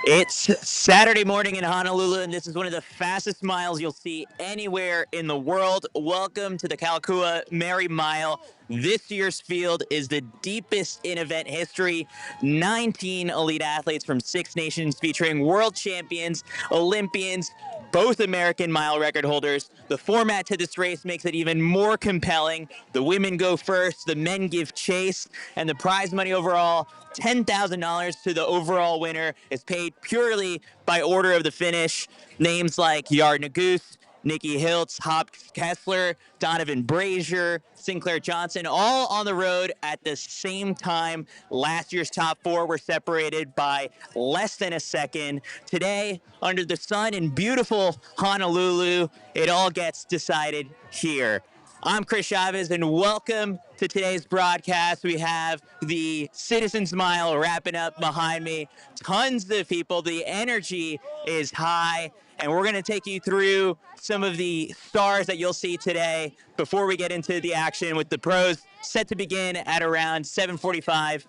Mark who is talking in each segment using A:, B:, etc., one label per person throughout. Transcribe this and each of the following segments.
A: It's Saturday morning in Honolulu, and this is one of the fastest miles you'll see anywhere in the world. Welcome to the Kalakaua Merrie Mile. This year's field is the deepest in event history. 19 elite athletes from 6 nations featuring world champions, Olympians, both American mile record holders. The format to this race makes it even more compelling. The women go first, the men give chase, and the prize money overall, $10,000 to the overall winner, is paid purely by order of the finish. Names like Yared Nuguse, Nikki Hiltz, Hobbs Kessler, Donovan Brazier, Sinclair Johnson, all on the road at the same time. Last year's top 4 were separated by less than a second. Today, under the sun in beautiful Honolulu, it all gets decided here. I'm Chris Chavez, and welcome to today's broadcast. We have the Citizens Mile wrapping up behind me. Tons of people. The energy is high, and we're going to take you through some of the stars that you'll see today before we get into the action with the pros set to begin at around 7:45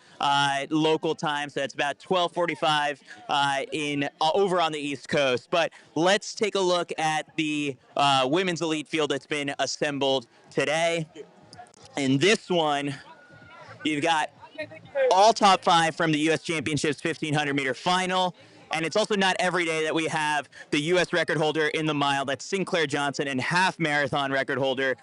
A: local time. So that's about 12:45 in over on the East Coast. But let's take a look at the women's elite field that's been assembled today. In this one, you've got all top 5 from the U.S. Championships 1,500-meter final. And it's also not every day that we have the U.S. record holder in the mile. That's Sinclair Johnson, and half marathon record holder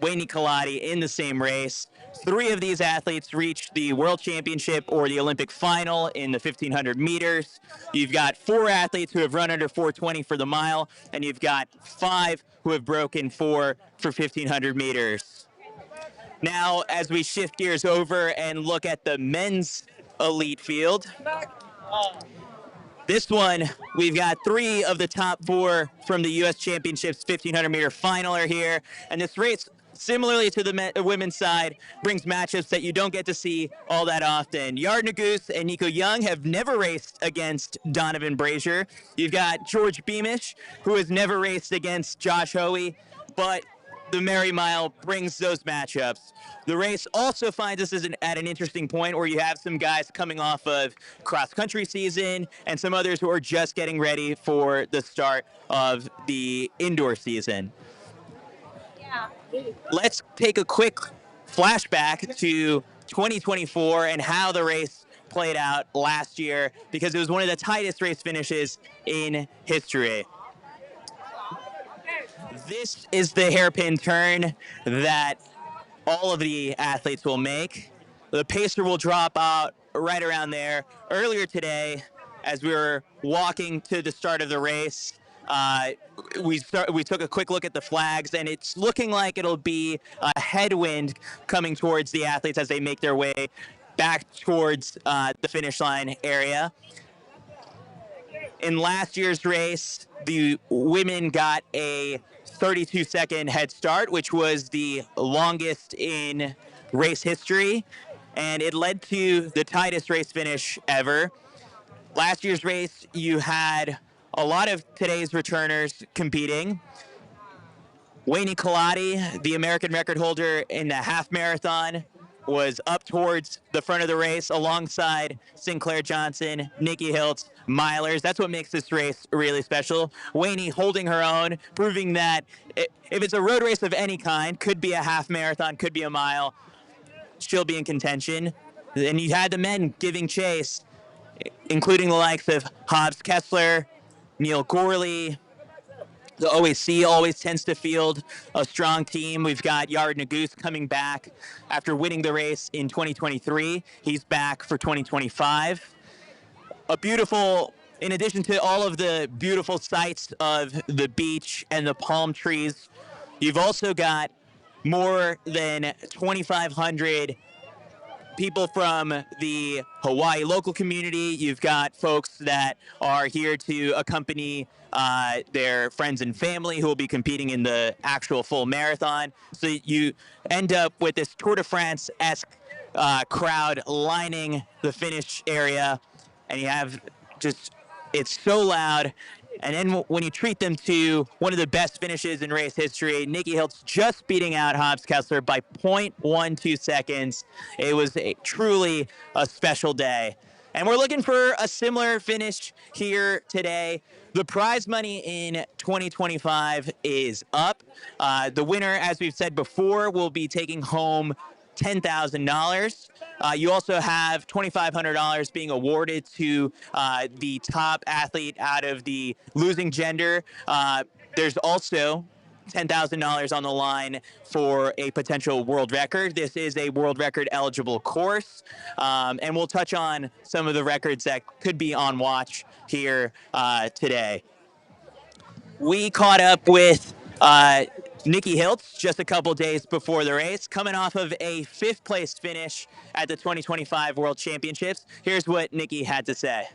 A: Wayne Kaladi in the same race. 3 of these athletes reached the World Championship or the Olympic final in the 1,500 meters. You've got 4 athletes who have run under 4:20 for the mile, and you've got 5 who have broken 4 for 1,500 meters. Now, as we shift gears over and look at the men's elite field, this one, we've got 3 of the top 4 from the U.S. Championships 1,500-meter final are here. And this race, similarly to the women's side, brings matchups that you don't get to see all that often. Yared Nuguse and Nico Young have never raced against Donovan Brazier. You've got George Beamish, who has never raced against Josh Hoey, but the Merrie Mile brings those matchups. The race also finds us at an interesting point where you have some guys coming off of cross-country season and some others who are just getting ready for the start of the indoor season. Let's take a quick flashback to 2024 and how the race played out last year, because it was one of the tightest race finishes in history. This is the hairpin turn that all of the athletes will make. The pacer will drop out right around there. Earlier today, as we were walking to the start of the race, we took a quick look at the flags, and it's looking like it'll be a headwind coming towards the athletes as they make their way back towards the finish line area. In last year's race, the women got a 32-second head start, which was the longest in race history, and it led to the tightest race finish ever. Last year's race, you had a lot of today's returners competing. Wayne Kaladi, the American record holder in the half marathon, was up towards the front of the race alongside Sinclair Johnson, Nikki Hiltz, milers. That's what makes this race really special. Wayne holding her own, proving that if it's a road race of any kind, could be a half marathon, could be a mile, she'll be in contention. And you had the men giving chase, including the likes of Hobbs Kessler, Neil Gorley. The OAC always tends to field a strong team. We've got Yared Nuguse coming back after winning the race in 2023. He's back for 2025. In addition to all of the beautiful sights of the beach and the palm trees, you've also got more than 2,500 people from the Hawaii local community. You've got folks that are here to accompany their friends and family who will be competing in the actual full marathon. So you end up with this Tour de France-esque crowd lining the finish area, and you have it's so loud. And then when you treat them to one of the best finishes in race history, Nikki Hiltz just beating out Hobbs Kessler by 0.12 seconds. It was truly a special day. And we're looking for a similar finish here today. The prize money in 2025 is up. The winner, as we've said before, will be taking home $10,000. You also have $2,500 being awarded to the top athlete out of the losing gender. There's also $10,000 on the line for a potential world record. This is a world record eligible course, and we'll touch on some of the records that could be on watch here today. We caught up with Nikki Hiltz just a couple days before the race, coming off of a 5th place finish at the 2025 World Championships. Here's what Nikki had to say.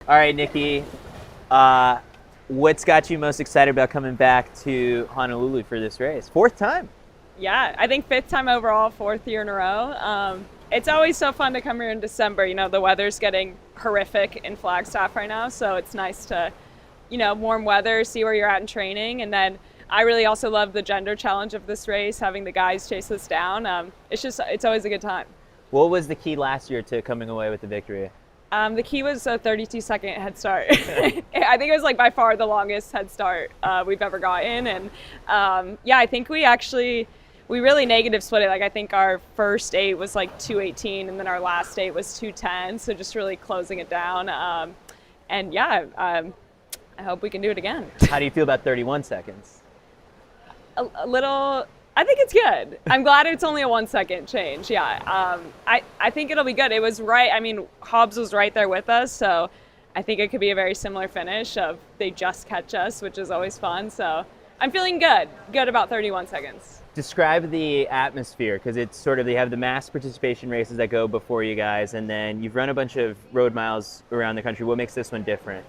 A: All right, Nikki, what's got you most excited about coming back to Honolulu for this race? 4th time.
B: Yeah, I think 5th time overall, 4th year in a row. It's always so fun to come here in December. You know, the weather's getting horrific in Flagstaff right now, so it's nice to, you know, warm weather, see where you're at in training. And then I really also love the gender challenge of this race, having the guys chase us down. It's always a good time.
A: What was the key last year to coming away with the victory?
B: The key was a 32-second head start. I think it was like by far the longest head start we've ever gotten. And yeah, I think we really negative split it. Like I think our first 8 was like 2:18 and then our last 8 was 2:10. So just really closing it down. And yeah, I hope we can do it again.
A: How do you feel about 31 seconds?
B: A little, I think it's good. I'm glad it's only a 1 second change. Yeah. I think it'll be good. It was right. I mean, Hobbs was right there with us. So I think it could be a very similar finish of they just catch us, which is always fun. So I'm feeling good about 31 seconds.
A: Describe the atmosphere, because it's sort of, they have the mass participation races that go before you guys, and then you've run a bunch of road miles around the country. What makes this one different?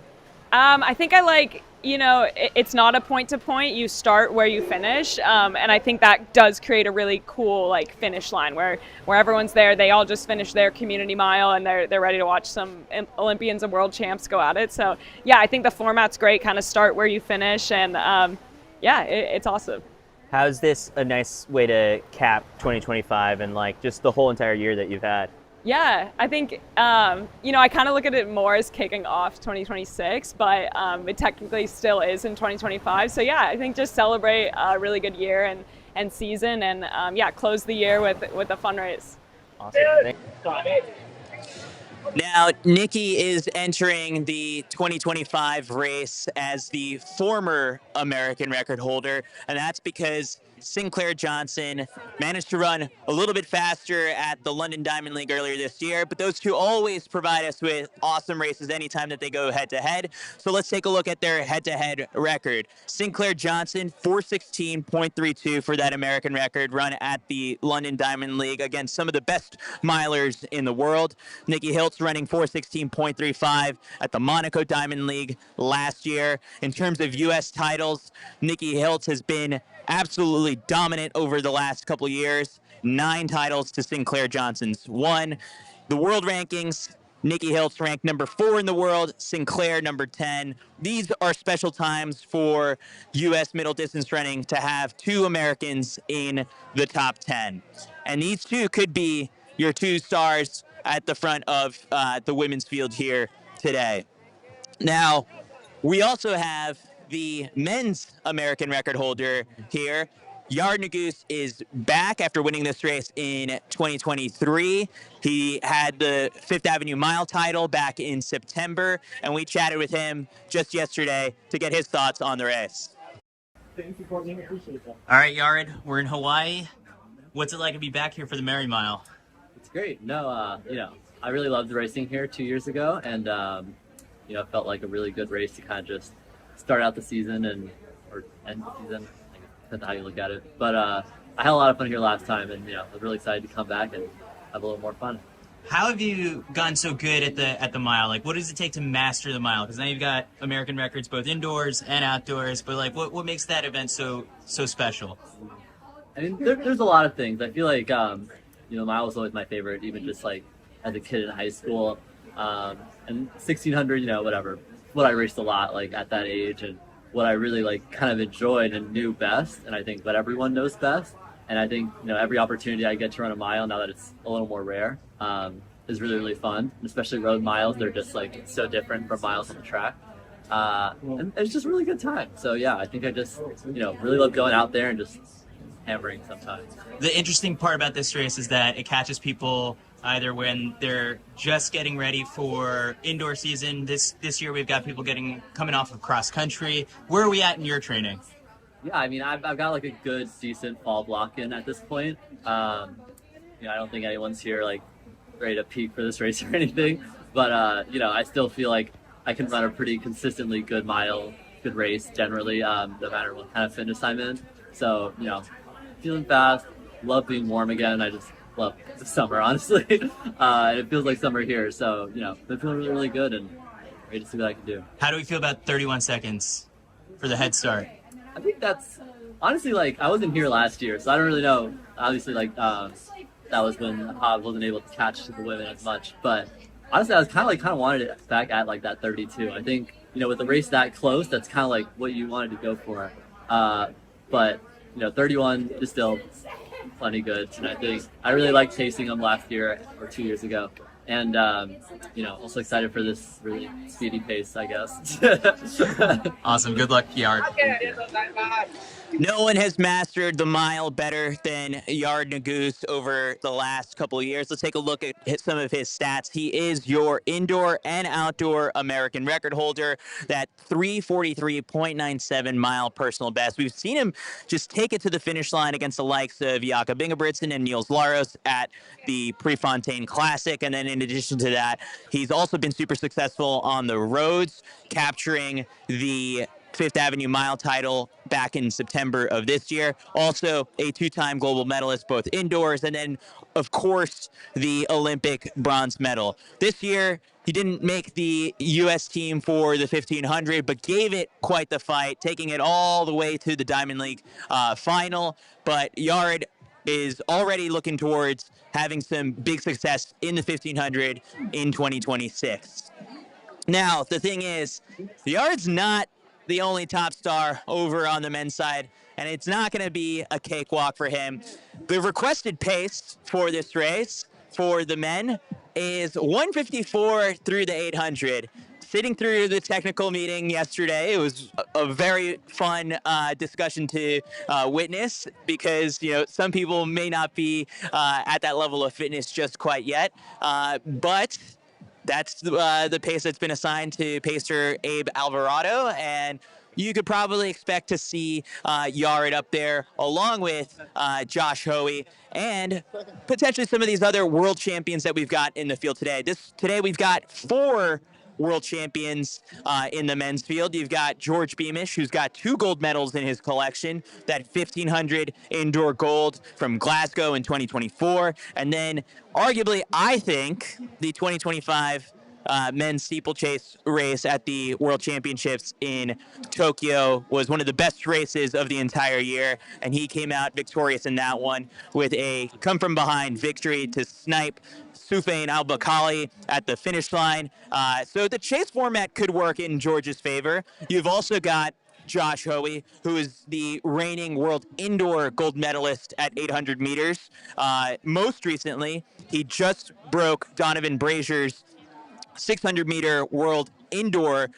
B: I think I like, you know, it's not a point to point. You start where you finish. And I think that does create a really cool like finish line where everyone's there. They all just finish their community mile and they're ready to watch some Olympians and world champs go at it. So yeah, I think the format's great. Kind of start where you finish. And yeah, it's awesome.
A: How's this a nice way to cap 2025 and like just the whole entire year that you've had?
B: Yeah, I think, you know, I kind of look at it more as kicking off 2026, but it technically still is in 2025. So yeah, I think just celebrate a really good year and season and yeah, close the year with a fun race.
A: Awesome. Now, Nikki is entering the 2025 race as the former American record holder, and that's because Sinclair Johnson managed to run a little bit faster at the London Diamond League earlier this year, but those two always provide us with awesome races anytime that they go head-to-head. So let's take a look at their head-to-head record. Sinclair Johnson, 4:16.32 for that American record run at the London Diamond League against some of the best milers in the world. Nikki Hiltz running 4:16.35 at the Monaco Diamond League last year. In terms of U.S. titles, Nikki Hiltz has been absolutely dominant over the last couple of years. 9 titles to Sinclair Johnson's 1. The world rankings, Nikki Hiltz ranked number 4 in the world, Sinclair number 10. These are special times for U.S. middle distance running to have 2 Americans in the top 10. And these 2 could be your 2 stars at the front of the women's field here today. Now, we also have the men's American record holder here. Yared Nuguse is back after winning this race in 2023. He had the 5th Avenue Mile title back in September, and we chatted with him just yesterday to get his thoughts on the race.
C: Thank you, Courtney. Appreciate that.
A: All right, Yared, we're in Hawaii. What's it like to be back here for the Merrie Mile?
D: It's great. No, you know, I really loved racing here 2 years ago, and you know, it felt like a really good race to kind of just start out the season or end the season, depends on how you look at it. But I had a lot of fun here last time, and you know, I was really excited to come back and have a little more fun.
E: How have you gotten so good at the mile? Like, what does it take to master the mile? Because now you've got American records both indoors and outdoors. But like, what makes that event so special?
D: I mean, there's a lot of things. I feel like you know, mile was always my favorite, even just like as a kid in high school. And 1600, you know, whatever. What I raced a lot, like at that age, and what I really like kind of enjoyed and knew best, and I think what everyone knows best. And I think, you know, every opportunity I get to run a mile now that it's a little more rare, to is really, really fun, especially road miles. They're just like so different from miles on the track. And it's just a really good time. So yeah, I think I just, really love going out there and just hammering sometimes.
E: The interesting part about this race is that it catches people either when they're just getting ready for indoor season. This year we've got people coming off of cross country. Where are we at in your training?
D: Yeah, I mean, I've got like a good, decent fall block in at this point. I don't think anyone's here like ready to peak for this race or anything, but I still feel like I can run a pretty consistently good race generally, no matter what kind of fitness I'm in. So, feeling fast, love being warm again. I just love the summer, honestly. And it feels like summer here. So, been feeling really, really good and ready to see what I can do.
E: How do we feel about 31 seconds for the head start?
D: I think that's honestly, like, I wasn't here last year, so I don't really know. Obviously, like, that was when Hobbs wasn't able to catch the women as much. But honestly, I was kind of wanted it back at like that 32. I think, with the race that close, that's kind of like what you wanted to go for. But 31 is still plenty good, and I think I really liked chasing them last year or 2 years ago. And, also excited for this really speedy pace, I guess.
E: Awesome. Good luck, Yared.
A: No one has mastered the mile better than Yared Nuguse over the last couple of years. Let's take a look at some of his stats. He is your indoor and outdoor American record holder, that 3:43.97 mile personal best. We've seen him just take it to the finish line against the likes of Jakob Ingebrigtsen and Niels Laros at the Prefontaine Classic. And then in addition to that, he's also been super successful on the roads, capturing the Fifth Avenue Mile title back in September of this year. Also a two-time global medalist, both indoors, and then, of course, the Olympic bronze medal. This year, he didn't make the U.S. team for the 1500, but gave it quite the fight, taking it all the way to the Diamond League final. But Yared is already looking towards having some big success in the 1500 in 2026. Now, the thing is, Yared's not the only top star over on the men's side, and it's not going to be a cakewalk for him. The requested pace for this race for the men is 1:54 through the 800. Sitting through the technical meeting yesterday, it was a very fun discussion to witness, because some people may not be at that level of fitness just quite yet, but that's the pace that's been assigned to pacer Abe Alvarado, and you could probably expect to see Yared up there along with Josh Hoey and potentially some of these other world champions that we've got in the field today. Today we've got 4 world champions in the men's field. You've got George Beamish, who's got 2 gold medals in his collection, that 1500 indoor gold from Glasgow in 2024, and then arguably, I think, the 2025 men's steeplechase race at the World Championships in Tokyo was one of the best races of the entire year, and he came out victorious in that one with a come-from-behind victory to snipe Soufiane Al-Bakali at the finish line. So the chase format could work in George's favor. You've also got Josh Hoey, who is the reigning world indoor gold medalist at 800 meters. Most recently, he just broke Donovan Brazier's 600-meter world indoor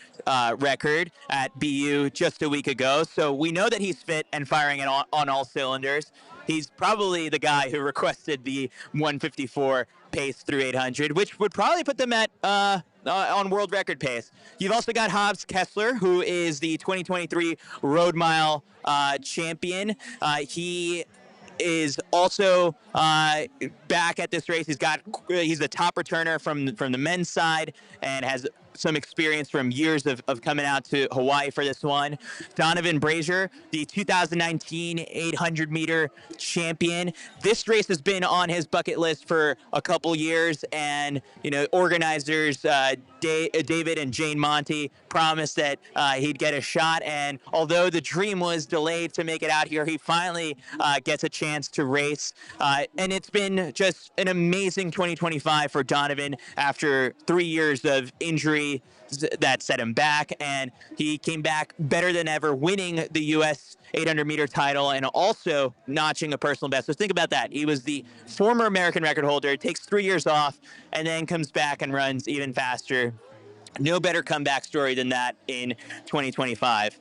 A: record at BU just a week ago. So we know that he's fit and firing it on all cylinders. He's probably the guy who requested the 1:54 pace through 800, which would probably put them at on world record pace. You've also got Hobbs Kessler, who is the 2023 Road Mile champion. He is also back at this race. He's the top returner from the men's side and has some experience from years of coming out to Hawaii for this one. Donovan Brazier, the 2019 800-meter champion. This race has been on his bucket list for a couple years, and organizers David and Jane Monty promised that he'd get a shot, and although the dream was delayed to make it out here, he finally gets a chance chance to race. And it's been just an amazing 2025 for Donovan after 3 years of injury that set him back, and he came back better than ever, winning the U.S. 800-meter title and also notching a personal best. So think about that. He was the former American record holder, takes 3 years off, and then comes back and runs even faster. No better comeback story than that in 2025.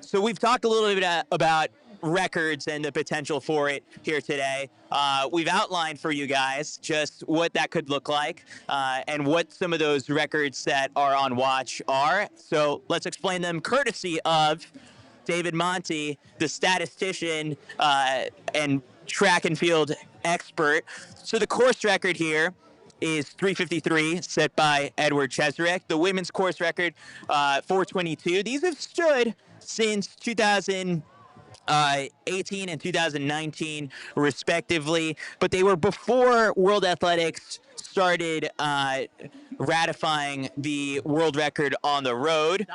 A: So we've talked a little bit about records and the potential for it here today. We've outlined for you guys just what that could look like and what some of those records that are on watch are. So let's explain them courtesy of David Monty, the statistician and track and field expert. So the course record here is 3:53, set by Edward Cheserek. The women's course record, 4:22. These have stood since 2018 and 2019, respectively, but they were before World Athletics started ratifying the world record on the road.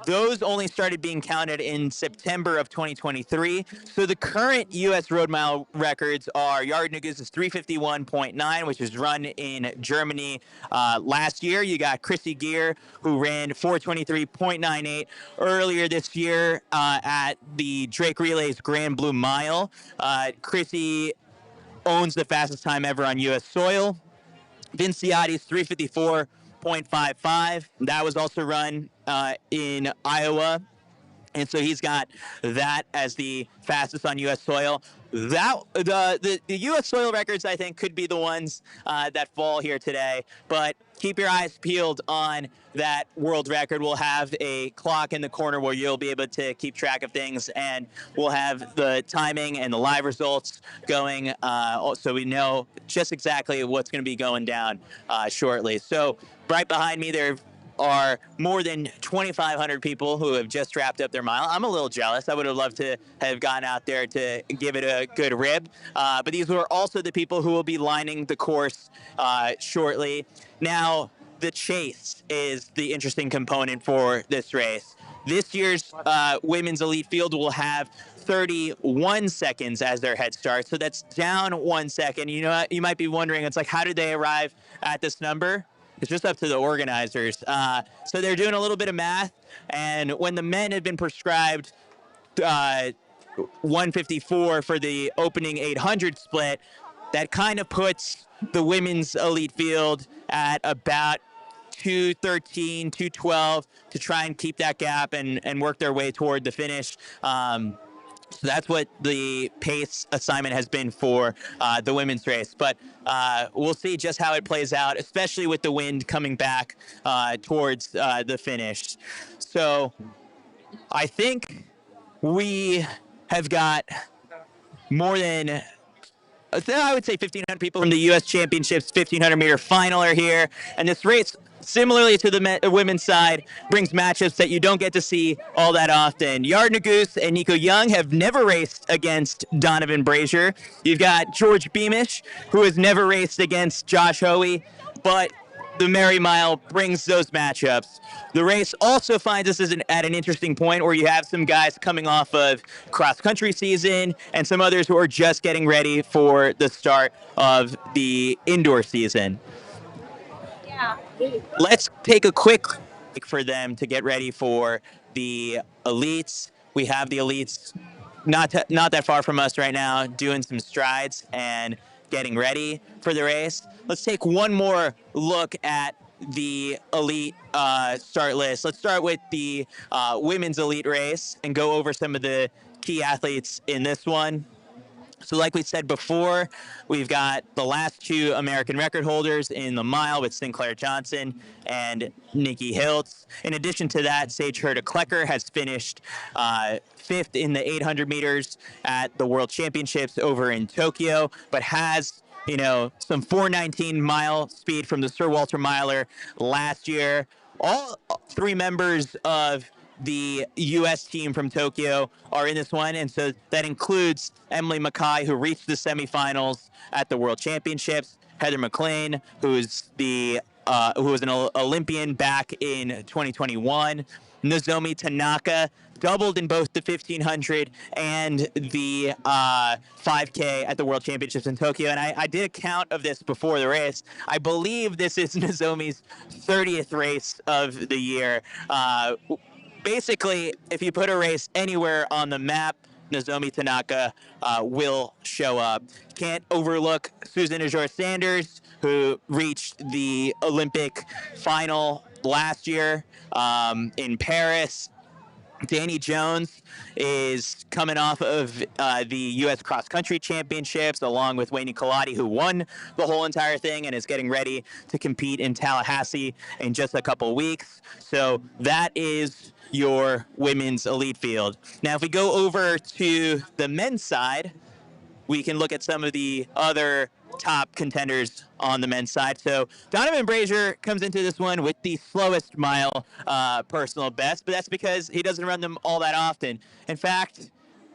A: Those only started being counted in September of 2023. So the current U.S. road mile records are Yared Nuguse's 351.9, which was run in Germany last year. You got Chrissy Gear, who ran 423.98 earlier this year at the Drake Relay's Grand Blue Mile. Chrissy owns the fastest time ever on U.S. soil. Vince Ciotti's 354.55. That was also run in Iowa. And so he's got that as the fastest on U.S. soil. The U.S. soil records, I think, could be the ones that fall here today. But keep your eyes peeled on that world record. We'll have a clock in the corner where you'll be able to keep track of things, and we'll have the timing and the live results going so we know just exactly what's going to be going down shortly. So right behind me, there are more than 2,500 people who have just wrapped up their mile. I'm a little jealous. I would have loved to have gone out there to give it a good rib. But these were also the people who will be lining the course shortly. Now, the chase is the interesting component for this race. This year's women's elite field will have 31 seconds as their head start. So that's down 1 second. You know, you might be wondering, it's like, how did they arrive at this number? It's just up to the organizers. So they're doing a little bit of math, and when the men had been prescribed 154 for the opening 800 split, that kind of puts the women's elite field at about 213, 212 to try and keep that gap and work their way toward the finish. So that's what the pace assignment has been for the women's race. But we'll see just how it plays out, especially with the wind coming back towards the finish. So I think we have got more than, I would say, 1,500 people from the U.S. Championships 1,500-meter final are here. And this race, similarly to the women's side, brings matchups that you don't get to see all that often. Yared Nuguse and Nico Young have never raced against Donovan Brazier. You've got George Beamish, who has never raced against Josh Hoey, but the Merrie Mile brings those matchups. The race also finds us at an interesting point where you have some guys coming off of cross-country season and some others who are just getting ready for the start of the indoor season. Let's take a quick break for them to get ready for the elites. We have the elites not that far from us right now, doing some strides and getting ready for the race. Let's take one more look at the elite start list. Let's start with the women's elite race and go over some of the key athletes in this one. So like we said before, we've got the last two American record holders in the mile with Sinclair Johnson and Nikki Hiltz. In addition to that, Sage Herta-Klecker has finished fifth in the 800 meters at the World Championships over in Tokyo, but has, you know, some 4:19 mile speed from the Sir Walter Miler last year. All three members of the U.S. team from Tokyo are in this one, and so that includes Emily Mackay, who reached the semifinals at the World Championships, Heather McLean, who's the who was an Olympian back in 2021. Nozomi Tanaka doubled in both the 1500 and the 5K at the World Championships in Tokyo. And I did a count of this before the race. I believe this is Nozomi's 30th race of the year. Basically, if you put a race anywhere on the map, Nozomi Tanaka will show up. Can't overlook Susan Ajor-Sanders, who reached the Olympic final last year in Paris. Danny Jones is coming off of the U.S. Cross Country Championships, along with Wayne Kalati, who won the whole entire thing and is getting ready to compete in Tallahassee in just a couple weeks. So that is your women's elite field. Now, if we go over to the men's side, we can look at some of the other top contenders on the men's side. So Donovan Brazier comes into this one with the slowest mile personal best, but that's because he doesn't run them all that often. In fact,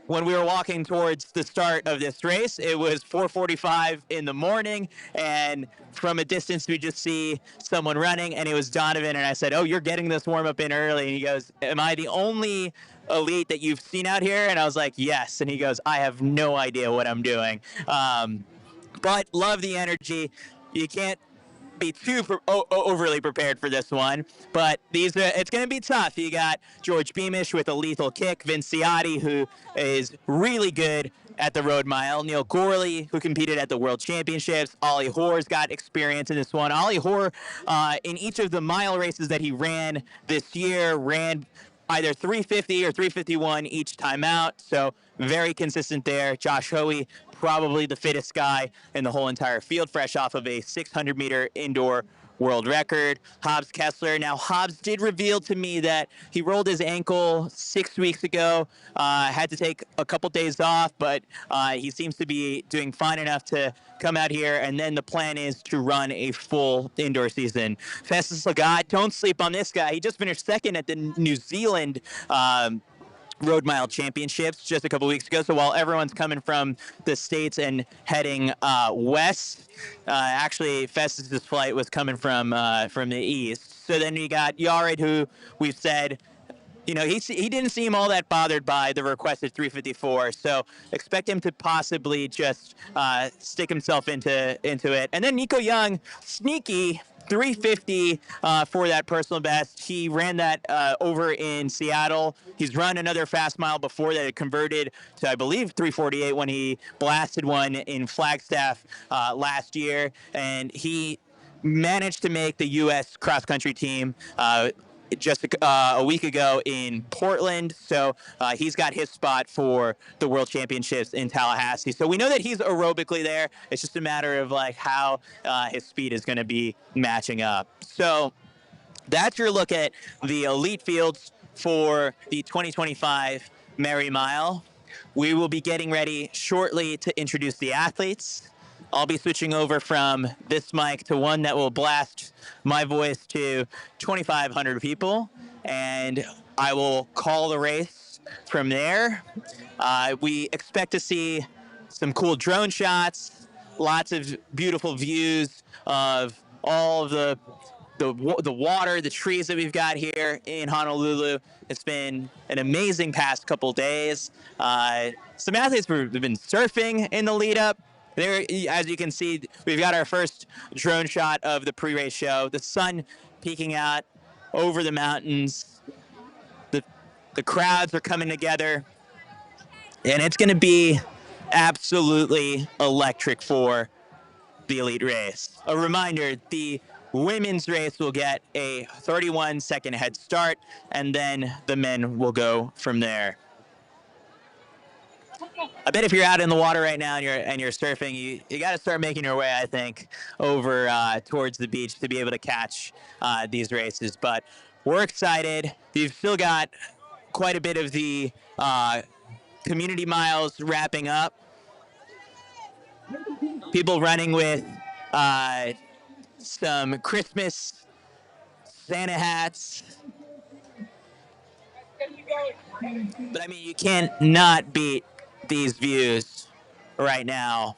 A: when we were walking towards the start of this race, it was 4:45 in the morning, and from a distance we just see someone running, and it was Donovan, and I said, "Oh, you're getting this warm-up in early," and he goes, "Am I the only elite that you've seen out here?" And I was like, "Yes," and he goes, "I have no idea what I'm doing." But love the energy. You can't be too overly prepared for this one, but it's going to be tough. You got George Beamish with a lethal kick, Vince Ciotti, who is really good at the road mile, Neil Gorley, who competed at the World Championships. Ollie Hoare's got experience in this one. Ollie Hoare, in each of the mile races that he ran this year, ran either 350 or 351 each time out, so very consistent there. Josh Hoey, probably the fittest guy in the whole entire field, fresh off of a 600-meter indoor world record. Hobbs Kessler. Now, Hobbs did reveal to me that he rolled his ankle 6 weeks ago, had to take a couple days off, but he seems to be doing fine enough to come out here, and then the plan is to run a full indoor season. Festus Lagat, don't sleep on this guy. He just finished second at the New Zealand Road Mile Championships just a couple weeks ago. So while everyone's coming from the States and heading west, actually Festus's flight was coming from the east. So then you got Yared, who we've said, you know, he didn't seem all that bothered by the requested 354. So expect him to possibly just stick himself into it. And then Nico Young, sneaky 350 for that personal best. He ran that over in Seattle. He's run another fast mile before that. It converted to, I believe, 348 when he blasted one in Flagstaff last year. And he managed to make the U.S. cross-country team just a week ago in Portland. So he's got his spot for the World Championships in Tallahassee. So we know that he's aerobically there. It's just a matter of like how his speed is going to be matching up. So that's your look at the elite fields for the 2025 Merrie Mile. We will be getting ready shortly to introduce the athletes. I'll be switching over from this mic to one that will blast my voice to 2,500 people, and I will call the race from there. We expect to see some cool drone shots, lots of beautiful views of all of the water, the trees that we've got here in Honolulu. It's been an amazing past couple days. Some athletes have been surfing in the lead up. There, as you can see, we've got our first drone shot of the pre-race show. The sun peeking out over the mountains. The crowds are coming together, and it's going to be absolutely electric for the elite race. A reminder, the women's race will get a 31-second head start, and then the men will go from there. I bet if you're out in the water right now and you're surfing, you got to start making your way, I think, over towards the beach to be able to catch these races. But we're excited. You've still got quite a bit of the community miles wrapping up. People running with some Christmas Santa hats. But I mean, you can't not beat these views right now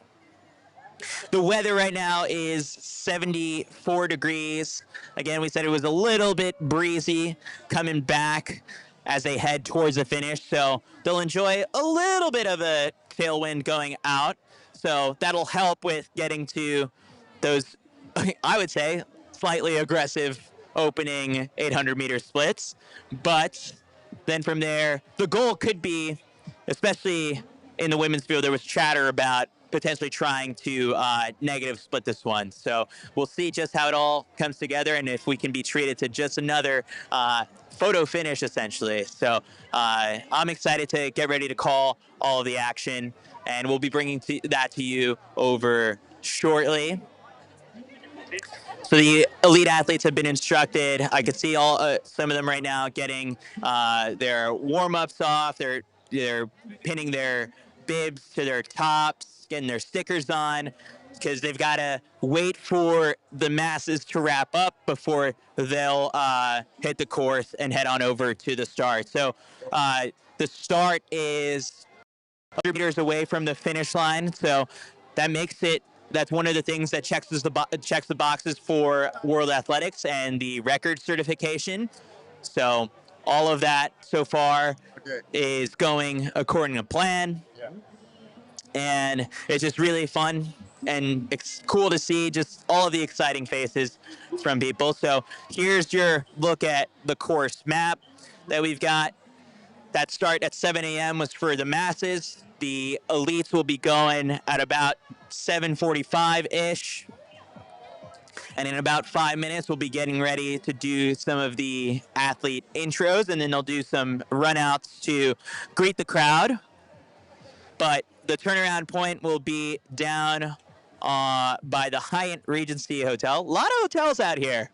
A: The weather right now is 74 degrees. Again, we said it was a little bit breezy coming back as they head towards the finish. So they'll enjoy a little bit of a tailwind going out. So that'll help with getting to those, I would say, slightly aggressive opening 800-meter splits. But then from there, the goal could be, especially in the women's field, there was chatter about potentially trying to negative split this one. So we'll see just how it all comes together and if we can be treated to just another photo finish, essentially. So I'm excited to get ready to call all of the action, and we'll be bringing that to you over shortly. So the elite athletes have been instructed. I can see all some of them right now getting their warm-ups off. They're pinning their bibs to their tops, getting their stickers on, because they've got to wait for the masses to wrap up before they'll hit the course and head on over to the start. So the start is 100 meters away from the finish line. So that makes it, that's one of the things that checks the boxes for World Athletics and the record certification. So all of that so far is going according to plan. And it's just really fun and it's cool to see just all of the exciting faces from people. So here's your look at the course map that we've got. That start at 7 a.m. was for the masses. The elites will be going at about 7:45-ish. And in about 5 minutes, we'll be getting ready to do some of the athlete intros, and then they'll do some runouts to greet the crowd. But the turnaround point will be down by the Hyatt Regency Hotel. A lot of hotels out here.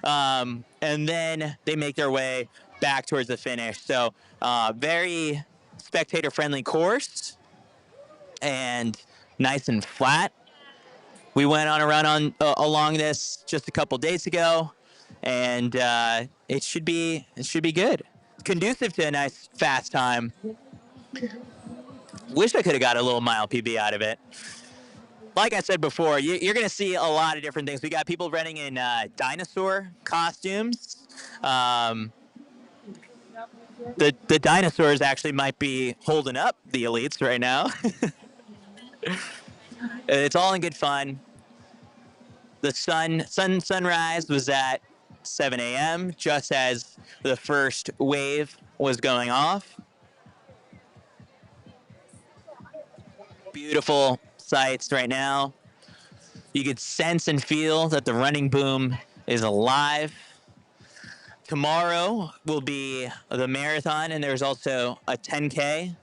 A: And then they make their way back towards the finish. So very spectator-friendly course and nice and flat. We went on a run along this just a couple days ago, and it should be good. Conducive to a nice fast time. Wish I could have got a little mile PB out of it. Like I said before, you're going to see a lot of different things. We got people running in dinosaur costumes. The dinosaurs actually might be holding up the elites right now. It's all in good fun. The sunrise was at 7 a.m. just as the first wave was going off. Beautiful sights right now. You could sense and feel that the running boom is alive. Tomorrow will be the marathon, and there's also a 10K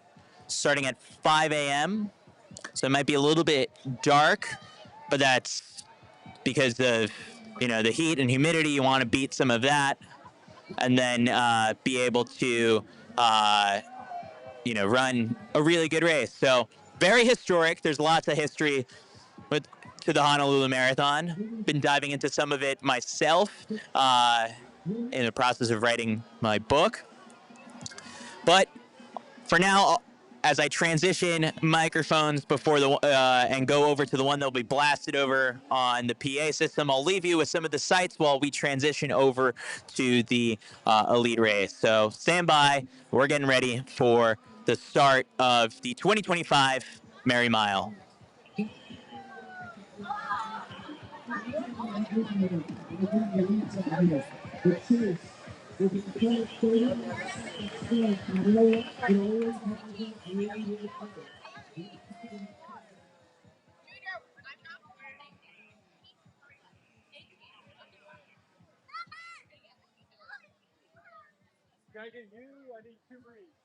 A: starting at 5 a.m. So it might be a little bit dark, but that's because of the heat and humidity. You want to beat some of that, and then be able to run a really good race. So very historic. There's lots of history to the Honolulu Marathon. Been diving into some of it myself in the process of writing my book. But for now, as I transition microphones before and go over to the one that'll be blasted over on the PA system, I'll leave you with some of the sights while we transition over to the elite race. So stand by. We're getting ready for the start of the 2025 Merrie Mile.
C: Can I get you? I need two breeds.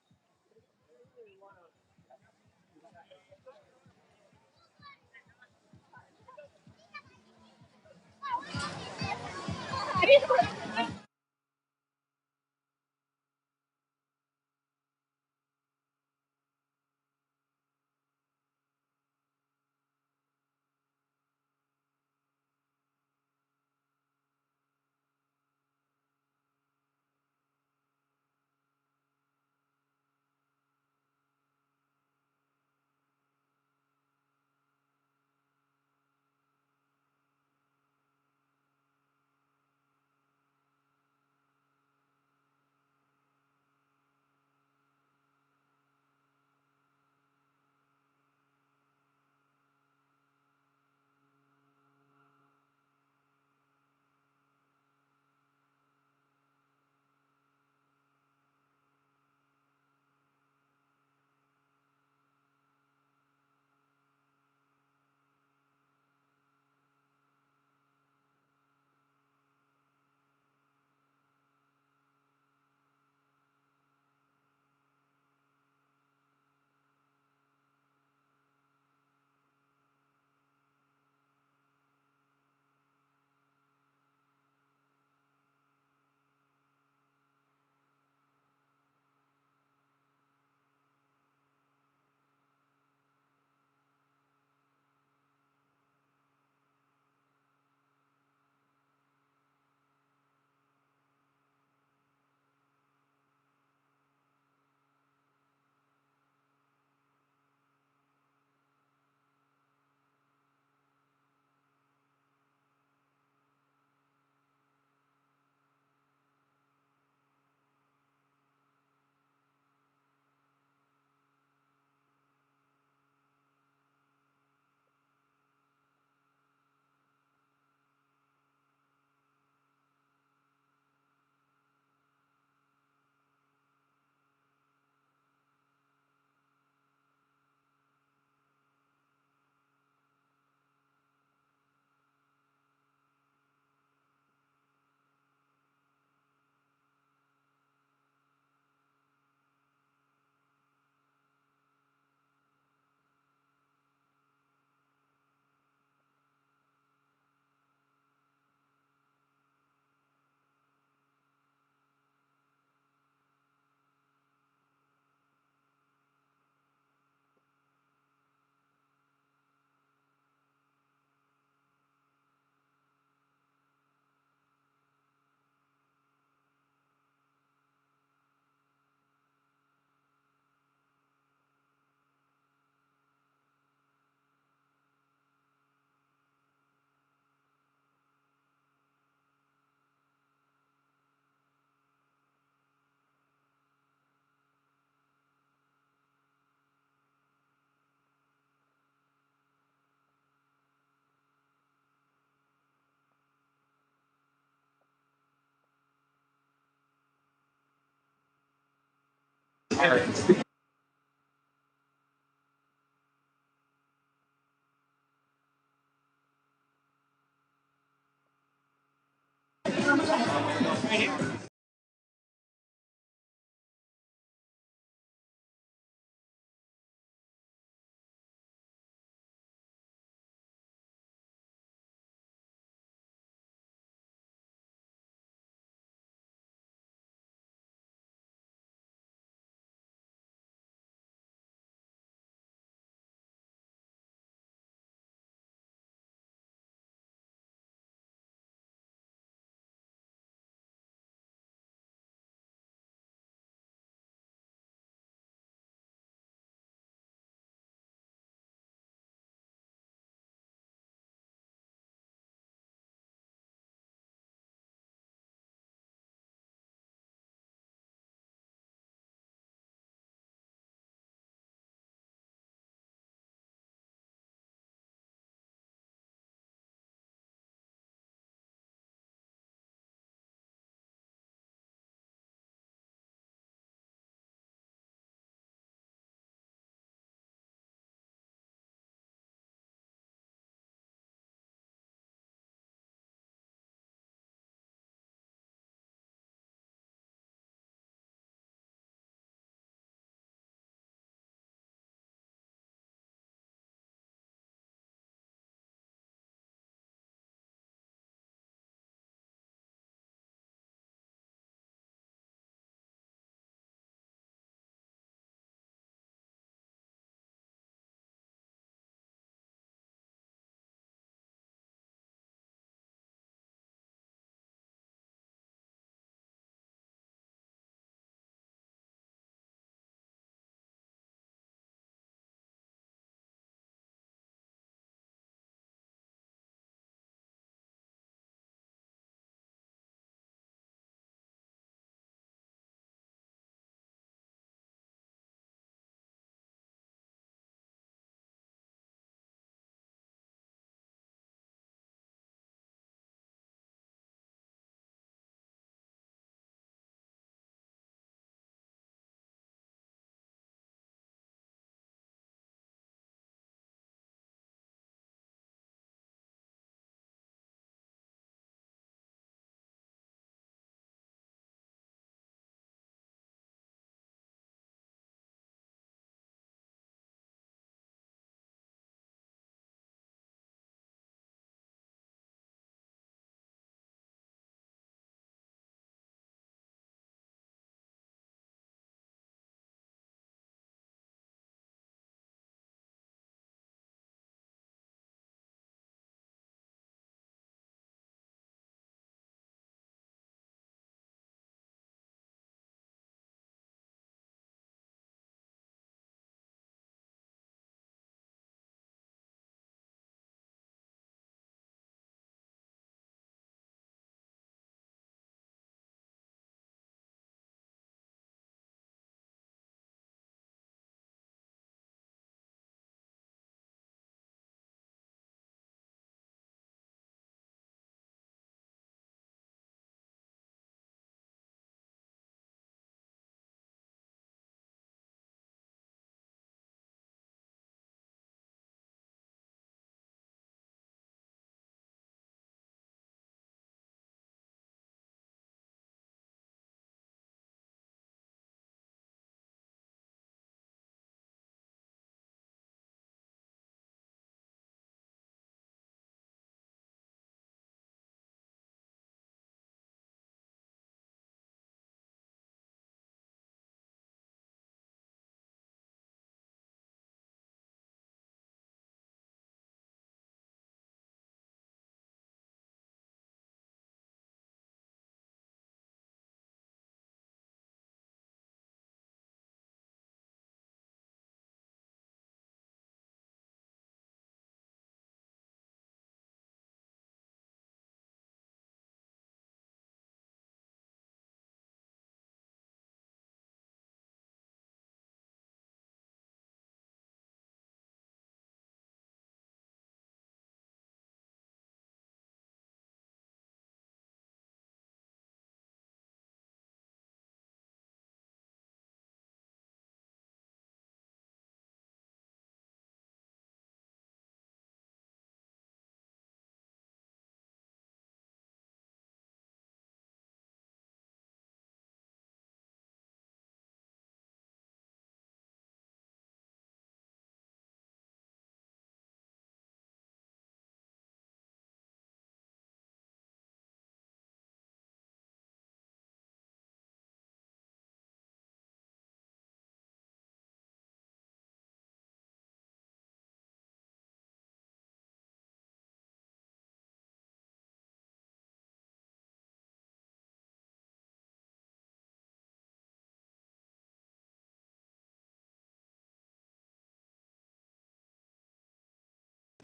C: start.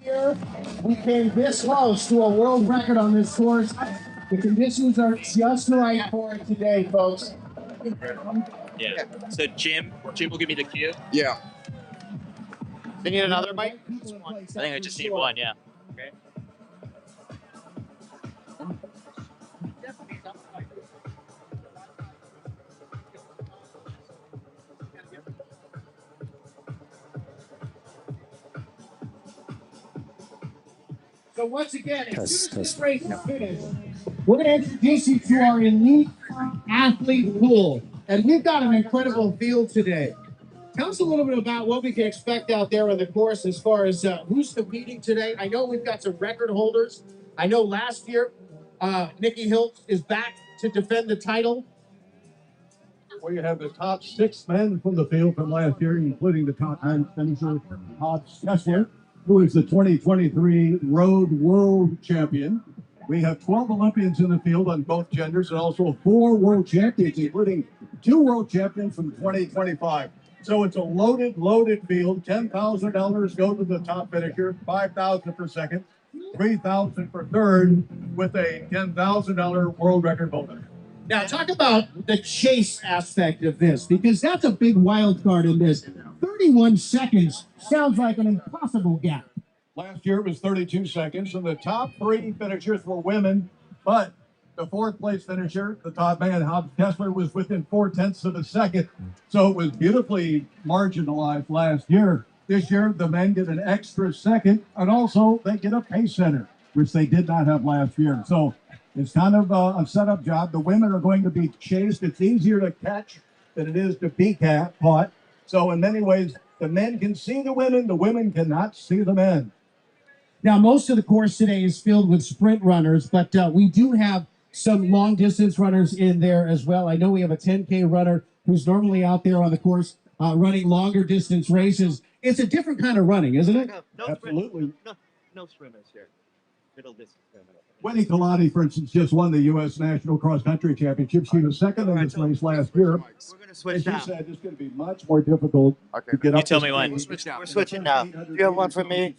C: Here, we came this close to a world record on this course. The conditions are just right for it today, folks.
A: Yeah. So Jim will give me the cue.
F: Yeah.
C: They need another mic?
A: I think I just need one. Yeah. Okay.
C: So once again, as soon as this race is finished, we're going to introduce you to our elite athlete pool. And we've got an incredible field today. Tell us a little bit about what we can expect out there on the course as far as who's competing today. I know we've got some record holders. I know last year, Nikki Hiltz is back to defend the title.
G: We have the top 6 men from the field from last year, including the top 9 finisher, Hobbs Kessler, who is the 2023 Road World Champion. We have 12 Olympians in the field on both genders and also 4 world champions, including 2 world champions from 2025. So it's a loaded field. $10,000 go to the top finisher, $5,000 for second, $3,000 for third, with a $10,000 world record bonus.
C: Now, talk about the chase aspect of this, because that's a big wild card in this. 31 seconds sounds like an impossible gap.
G: Last year it was 32 seconds, and the top 3 finishers were women, but the 4th place finisher, the top man, Hobbs Kessler, was within 0.4 of a second. So it was beautifully marginalized last year. This year, the men get an extra second, and also they get a pace center, which they did not have last year. So it's kind of a setup job. The women are going to be chased. It's easier to catch than it is to be caught. So in many ways, the men can see the women cannot see the men.
C: Now, most of the course today is filled with sprint runners, but we do have some long distance runners in there as well. I know we have a 10K runner who's normally out there on the course running longer distance races. It's a different kind of running, isn't it?
G: No, absolutely.
D: No swimmers here. Middle distance swimmers.
G: Wendy Kalani, for instance, just won the U.S. National Cross Country Championship. She was second in this race last year.
E: We're gonna switch
G: As you
E: now.
G: said, it's going to be much more difficult to get up.
A: You tell me when.
E: We're switching now. Do you have one for me?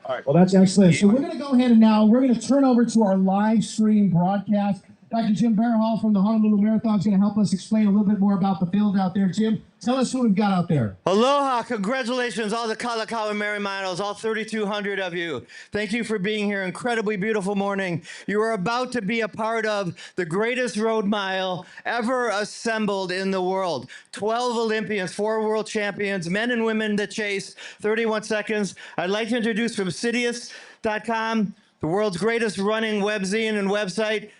C: All right. Well, that's excellent. So we're going to go ahead and now we're going to turn over to our live stream broadcast. Dr. Jim Barahall from the Honolulu Marathon is going to help us explain a little bit more about the field out there. Jim, tell us who we've got out there.
H: Aloha, congratulations, all the Kalakaua Merrie Miles, all 3,200 of you. Thank you for being here. Incredibly beautiful morning. You are about to be a part of the greatest road mile ever assembled in the world. 12 Olympians, 4 world champions, men and women that chase 31 seconds. I'd like to introduce from Citius.com, the world's greatest running webzine and website,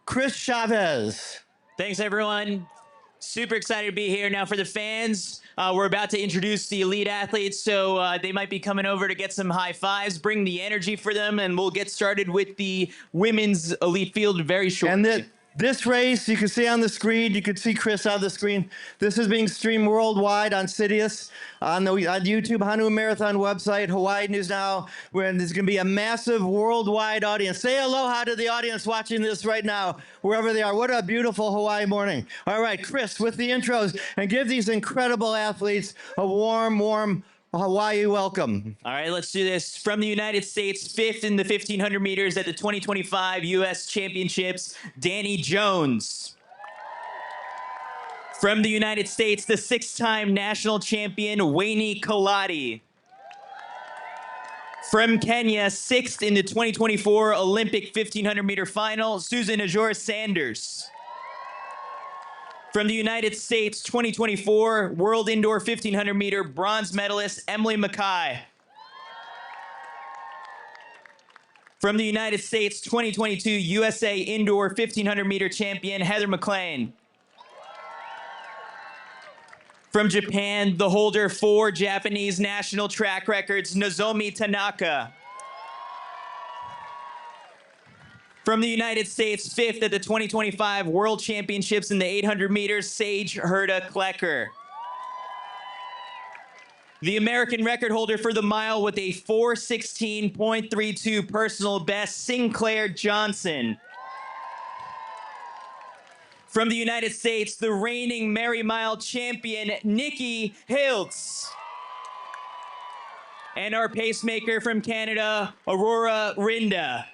H: Chris Chavez.
A: Thanks, everyone. Super excited to be here. Now, for the fans, we're about to introduce the elite athletes, so they might be coming over to get some high fives, bring the energy for them, and we'll get started with the women's elite field very shortly.
H: And this race, you can see on the screen, you can see Chris on the screen. This is being streamed worldwide on Citius, on YouTube, Honolulu Marathon website, Hawaii News Now, where there's going to be a massive worldwide audience. Say aloha to the audience watching this right now, wherever they are. What a beautiful Hawaii morning. All right, Chris, with the intros, and give these incredible athletes a warm Hawaii welcome.
A: All right, let's do this. From the United States, 5th in the 1,500 meters at the 2025 U.S. Championships, Danny Jones. From the United States, the 6-time national champion, Wayne Kalati. From Kenya, 6th in the 2024 Olympic 1,500 meter final, Susan Ajor Sanders. From the United States, 2024 World Indoor 1,500 meter bronze medalist, Emily Mackay. From the United States, 2022 USA Indoor 1,500 meter champion, Heather McLean. From Japan, the holder 4 Japanese national track records, Nozomi Tanaka. From the United States, 5th at the 2025 World Championships in the 800 meters, Sage Herta Klecker. The American record holder for the mile with a 4:16.32 personal best, Sinclair Johnson. From the United States, the reigning Merrie Mile champion, Nikki Hiltz. And our pacemaker from Canada, Aurora Rinda.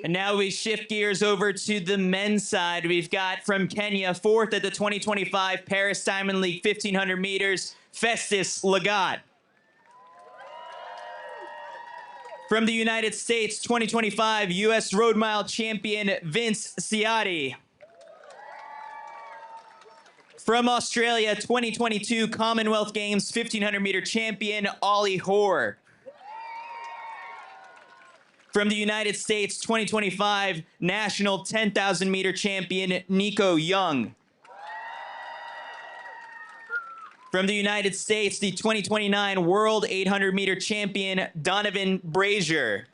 A: And now we shift gears over to the men's side. We've got from Kenya, fourth at the 2025 Paris Diamond League 1500 meters, Festus Lagat. From the United States, 2025 U.S. Road Mile champion, Vince Ciatti. From Australia, 2022 Commonwealth Games 1500 meter champion, Ollie Hoare. From the United States, 2025 National 10,000 meter champion, Nico Young. From the United States, the 2029 World 800 meter champion, Donovan Brazier.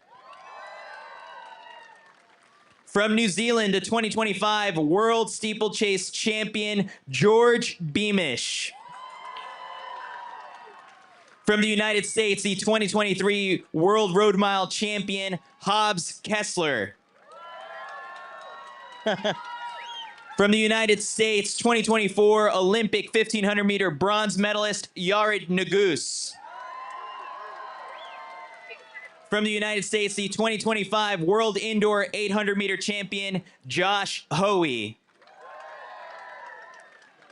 A: From New Zealand, the 2025 World Steeplechase champion, George Beamish. From the United States, the 2023 World Road Mile champion, Hobbs Kessler. From the United States, 2024 Olympic 1500 meter bronze medalist, Yared Nuguse. From the United States, the 2025 World Indoor 800 meter champion, Josh Hoey.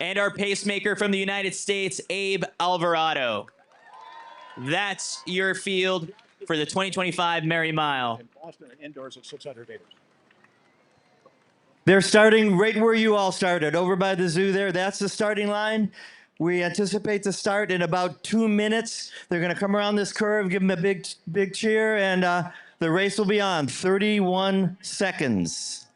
A: And our pacemaker from the United States, Abe Alvarado. That's your field for the 2025 Merrie Mile.
G: In Boston, indoors at 600 meters.
H: They're starting right where you all started, over by the zoo there. That's the starting line. We anticipate to start in about 2 minutes. They're going to come around this curve, give them a big cheer, and the race will be on. 31 seconds.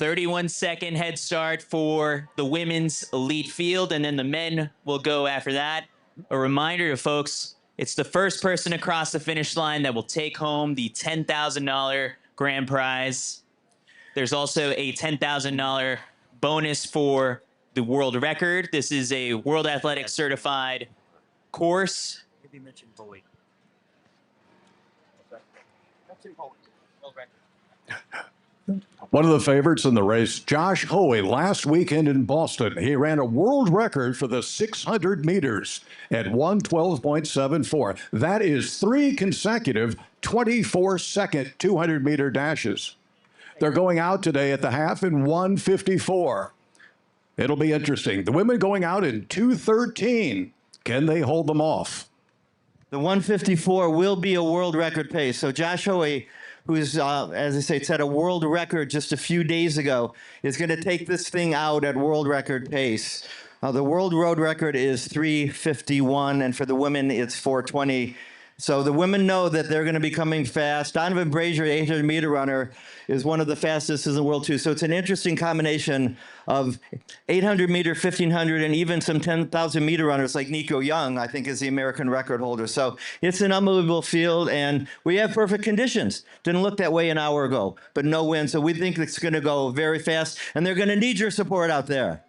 A: 31-second head start for the women's elite field, and then the men will go after that. A reminder to folks, it's the first person across the finish line that will take home the $10,000 grand prize. There's also a $10,000 bonus for the world record. This is a World Athletics certified course.
D: Maybe mention Bowie.
G: One of the favorites in the race, Josh Hoey, last weekend in Boston. He ran a world record for the 600 meters at 1:12.74. That is 3 consecutive 24-second 200-meter dashes. They're going out today at the half in 1:54. It'll be interesting. The women going out in 2:13. Can they hold them off?
H: The 1:54 will be a world record pace. So Josh Hoey, who's, as I say, set a world record just a few days ago, is going to take this thing out at world record pace. The world road record is 3:51, and for the women, it's 4:20. So the women know that they're going to be coming fast. Donovan Brazier, 800-meter runner, is one of the fastest in the world, too. So it's an interesting combination of 800-meter, 1,500, and even some 10,000-meter runners like Nico Young, I think, is the American record holder. So it's an unbelievable field, and we have perfect conditions. Didn't look that way an hour ago, but no wind. So we think it's going to go very fast, and they're going to need your support out there.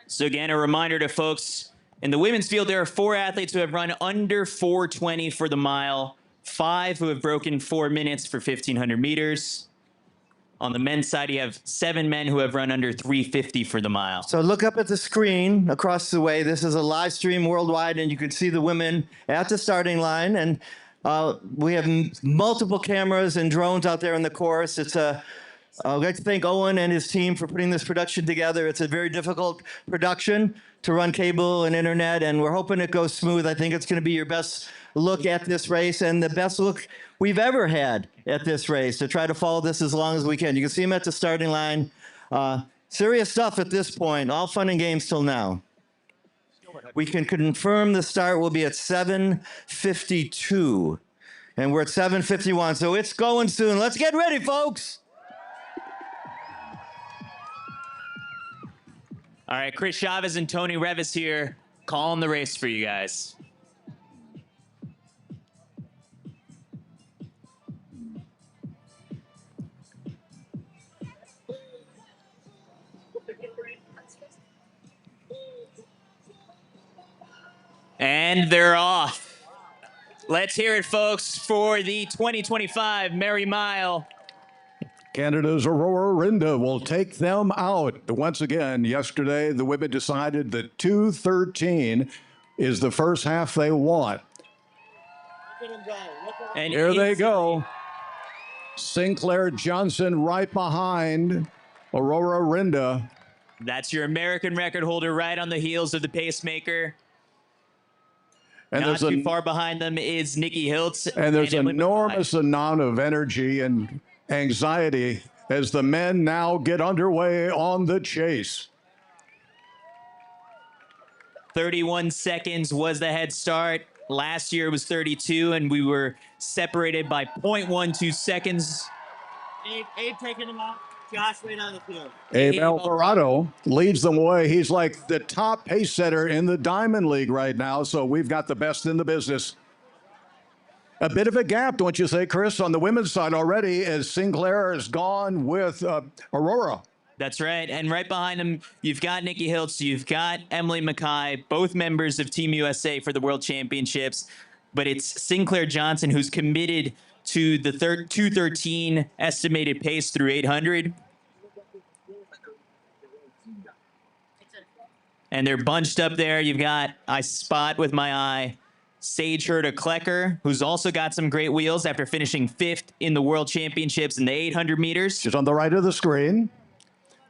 A: So again, a reminder to folks, in the women's field, there are 4 athletes who have run under 4:20 for the mile, 5 who have broken 4 minutes for 1,500 meters. On the men's side, you have 7 men who have run under 3:50 for the mile.
H: So look up at the screen across the way. This is a live stream worldwide, and you can see the women at the starting line. And we have multiple cameras and drones out there in the course. It's I'd like to thank Owen and his team for putting this production together. It's a very difficult production to run cable and internet, and we're hoping it goes smooth. I think it's going to be your best look at this race and the best look we've ever had at this race, to try to follow this as long as we can. You can see them at the starting line. Serious stuff at this point, all fun and games till now. We can confirm the start will be at 7:52, and we're at 7:51, so it's going soon. Let's get ready, folks.
A: All right, Chris Chavez and Tony Revis here, calling the race for you guys. And they're off. Let's hear it, folks, for the 2025 Merrie Mile.
G: Canada's Aurora Rinda will take them out. Once again, yesterday, the women decided that 2:13 is the first half they want.
A: And
G: Here they go. Sinclair Johnson right behind Aurora Rinda.
A: That's your American record holder right on the heels of the pacemaker.
G: And
A: Not too far behind them is Nikki Hiltz.
G: And there's an enormous amount of energy and anxiety as the men now get underway on the chase.
A: 31 seconds was the head start. Last year it was 32, and we were separated by 0.12 seconds.
D: Abe taking him out. Josh right on the field.
G: Abe Alvarado leads them away. He's like the top pace setter in the Diamond League right now, so we've got the best in the business. A bit of a gap, don't you say, Chris, on the women's side already, as Sinclair has gone with Aurora.
A: That's right. And right behind him, you've got Nikki Hiltz, you've got Emily Mackay, both members of Team USA for the World Championships. But it's Sinclair Johnson who's committed to the 2:13 estimated pace through 800. And they're bunched up there. You've got, I spot with my eye, Sage Herta Klecker, who's also got some great wheels after finishing 5th in the World Championships in the 800 meters.
G: She's on the right of the screen.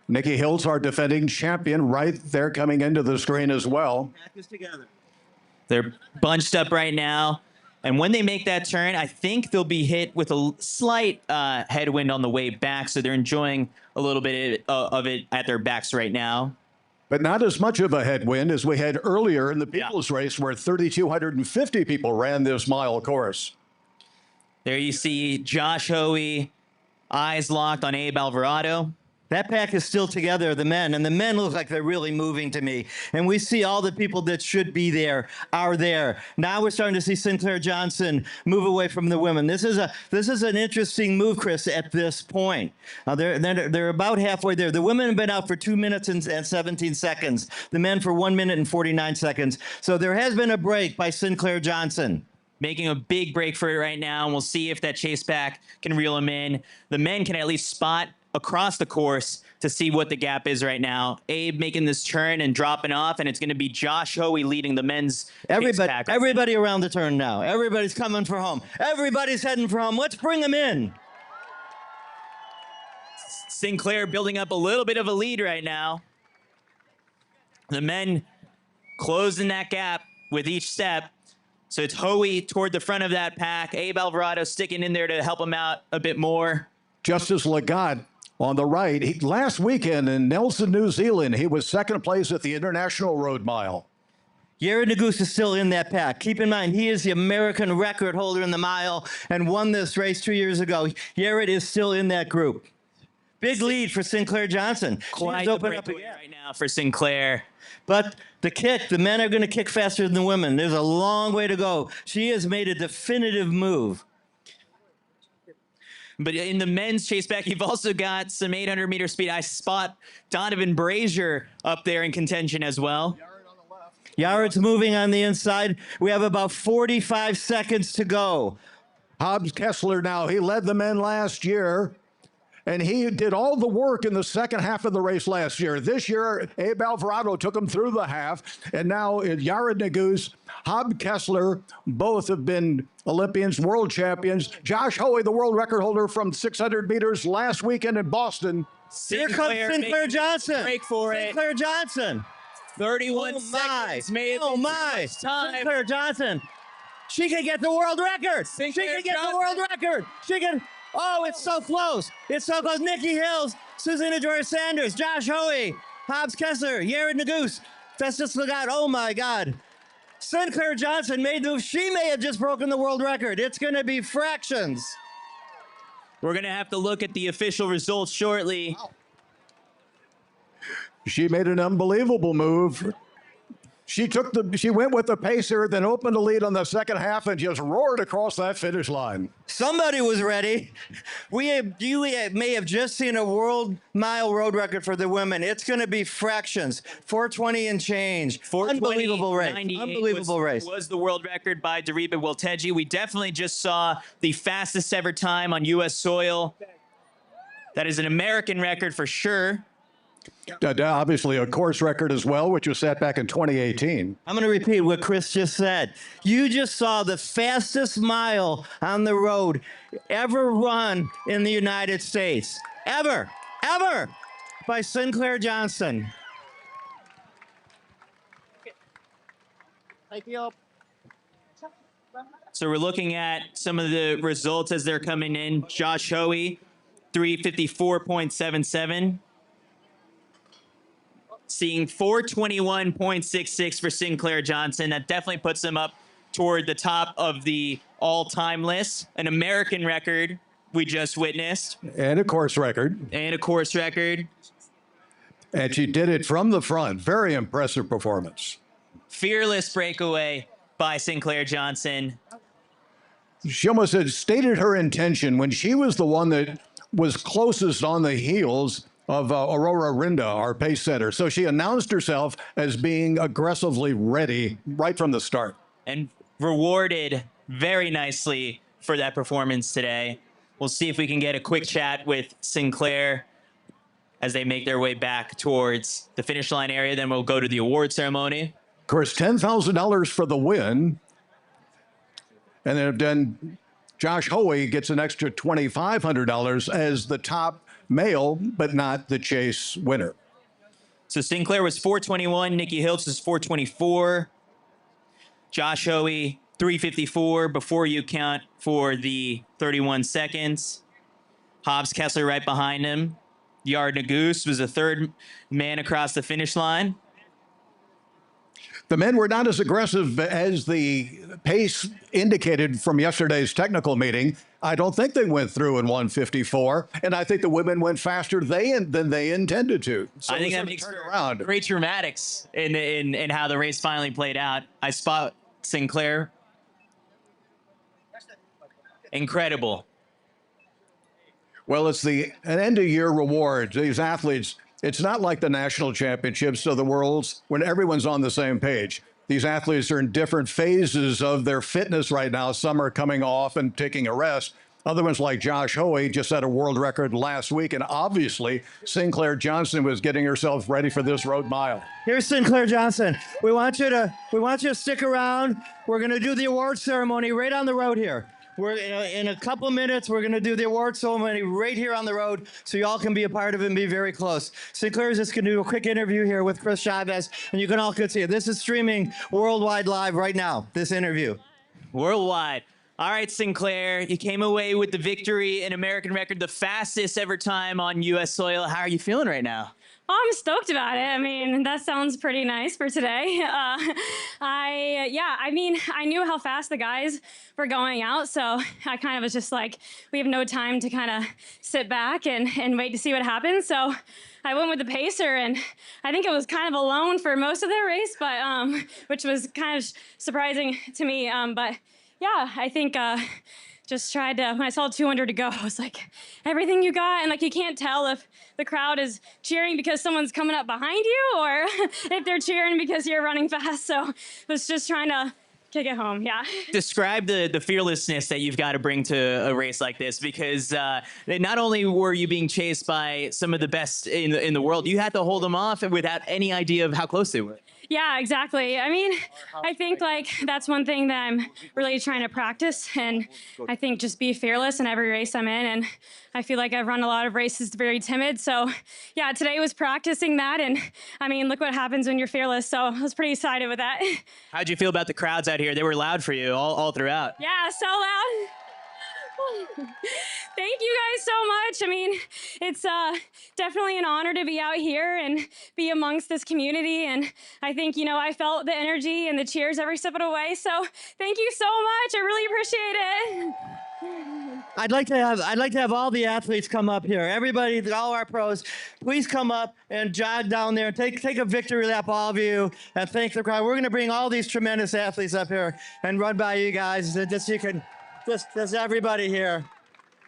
G: Nikki Hiltz, our defending champion, right there coming into the screen as well.
A: They're bunched up right now. And when they make that turn, I think they'll be hit with a slight headwind on the way back. So they're enjoying a little bit of it at their backs right now.
G: But not as much of a headwind as we had earlier in the people's race where 3,250 people ran this mile course.
A: There you see Josh Hoey, eyes locked on Abe Alvarado.
H: That pack is still together, the men, and the men look like they're really moving to me. And we see all the people that should be there are there. Now we're starting to see Sinclair Johnson move away from the women. This is an interesting move, Chris, at this point. They're about halfway there. The women have been out for 2 minutes and 17 seconds. The men for 1 minute and 49 seconds. So there has been a break by Sinclair Johnson.
A: Making a big break for it right now, and we'll see if that chase back can reel him in. The men can at least spot across the course to see what the gap is right now. Abe making this turn and dropping off, and it's going to be Josh Hoey leading the men's
H: Everybody around the turn now. Everybody's coming for home. Everybody's heading for home. Let's bring them in.
A: Sinclair building up a little bit of a lead right now. The men closing that gap with each step. So it's Hoey toward the front of that pack. Abe Alvarado sticking in there to help him out a bit more.
G: Justice Lagat on the right. Last weekend in Nelson, New Zealand, he was second place at the International Road Mile.
H: Yared Nuguse is still in that pack. Keep in mind, he is the American record holder in the mile and won this race 2 years ago. Yared is still in that group. Big lead for Sinclair Johnson.
A: Quite the breakaway right now for Sinclair.
H: But the men are going to kick faster than the women. There's a long way to go. She has made a definitive move.
A: But in the men's chase back, you've also got some 800-meter speed. I spot Donovan Brazier up there in contention as well.
H: Yared's moving on the inside. We have about 45 seconds to go.
G: Hobbs Kessler now, he led the men last year, and he did all the work in the second half of the race last year. This year, Abe Alvarado took him through the half, and now Yared Nuguse, Hobbs Kessler, both have been Olympians, world champions. Josh Hoey, the world record holder from 600 meters last weekend in Boston.
H: Here comes Sinclair Johnson.
A: Break for
H: Sinclair Johnson.
A: 31 seconds made
H: time. Sinclair Johnson. She can get the world record. She can get the world record. She can. Oh, it's so close. It's so close. Nikki Hills, Susanna Joy Sanders, Josh Hoey, Hobbs Kessler, Yared Nuguse, Festus Lagat. Oh, my God. Sinclair Johnson made the move. She may have just broken the world record. It's going to be fractions.
A: We're going to have to look at the official results shortly.
G: She made an unbelievable move. She went with the pacer, then opened the lead on the second half and just roared across that finish line.
H: Somebody was ready. You may have just seen a world mile road record for the women. It's going to be fractions, 4:20 and change. Unbelievable race. Unbelievable race.
A: Was the world record by Dariba Wilteji. We definitely just saw the fastest ever time on U.S. soil. That is an American record for sure.
G: Obviously a course record as well, which was set back in 2018.
H: I'm going to repeat what Chris just said. You just saw the fastest mile on the road ever run in the United States. Ever. By Sinclair Johnson. Thank you.
A: So we're looking at some of the results as they're coming in. Josh Hoey, 354.77. Seeing 421.66 for Sinclair Johnson. That definitely puts him up toward the top of the all-time list. An American record we just witnessed.
G: And a course record.
A: And
G: she did it from the front. Very impressive performance.
A: Fearless breakaway by Sinclair Johnson.
G: She almost had stated her intention when she was the one that was closest on the heels of Aurora Rinda, our pace setter. So she announced herself as being aggressively ready right from the start.
A: And rewarded very nicely for that performance today. We'll see if we can get a quick chat with Sinclair as they make their way back towards the finish line area. Then we'll go to the award ceremony.
G: Of course, $10,000 for the win. And then Josh Hoey gets an extra $2,500 as the top male, but not the chase winner.
A: So Sinclair was 421. Nikki Hiltz is 424. Josh Hoey, 354 before you count for the 31 seconds. Hobbs Kessler right behind him. Yared Nuguse was the third man across the finish line.
G: The men were not as aggressive as the pace indicated from yesterday's technical meeting. I don't think they went through in 154, and I think the women went faster than they intended to. So
A: I think that makes for great dramatics in how the race finally played out. I spot Sinclair. Incredible.
G: Well, it's an end-of-year reward. These athletes, it's not like the national championships or the worlds when everyone's on the same page. These athletes are in different phases of their fitness right now. Some are coming off and taking a rest. Other ones like Josh Hoey just set a world record last week. And obviously, Sinclair Johnson was getting herself ready for this road mile.
H: Here's Sinclair Johnson. We want you to stick around. We're going to do the award ceremony right on the road here. We're in a couple minutes, we're going to do the award ceremony right here on the road so y'all can be a part of it and be very close. Sinclair is just going to do a quick interview here with Chris Chavez, and you can all see it. This is streaming worldwide live right now, this interview.
A: Worldwide. All right, Sinclair, you came away with the victory, an American record, the fastest ever time on U.S. soil. How are you feeling right now?
F: Oh, I'm stoked about it. I mean, that sounds pretty nice for today. I knew how fast the guys were going out, so I kind of was just like, we have no time to kind of sit back and wait to see what happens. So I went with the pacer, and I think it was kind of alone for most of the race, but which was kind of surprising to me. But yeah, I think just tried to, when I saw 200 to go, I was like, everything you got? And like, you can't tell if the crowd is cheering because someone's coming up behind you or if they're cheering because you're running fast. So I was just trying to kick it home, yeah.
A: Describe the fearlessness that you've got to bring to a race like this, because not only were you being chased by some of the best in the world, you had to hold them off without any idea of how close they were.
F: Yeah, exactly. I mean, I think like that's one thing that I'm really trying to practice, and I think just be fearless in every race I'm in. And I feel like I've run a lot of races very timid. So yeah, today was practicing that. And I mean, look what happens when you're fearless. So I was pretty excited with that.
A: How'd you feel about the crowds out here? They were loud for you all throughout.
F: Yeah, so loud. Thank you guys so much. I mean, it's definitely an honor to be out here and be amongst this community. And I think, I felt the energy and the cheers every step of the way. So thank you so much. I really appreciate it.
H: I'd like to have all the athletes come up here. Everybody, all our pros, please come up and jog down there. Take a victory lap, all of you, and thank the crowd. We're going to bring all these tremendous athletes up here and run by you guys. Just so you can, just everybody here.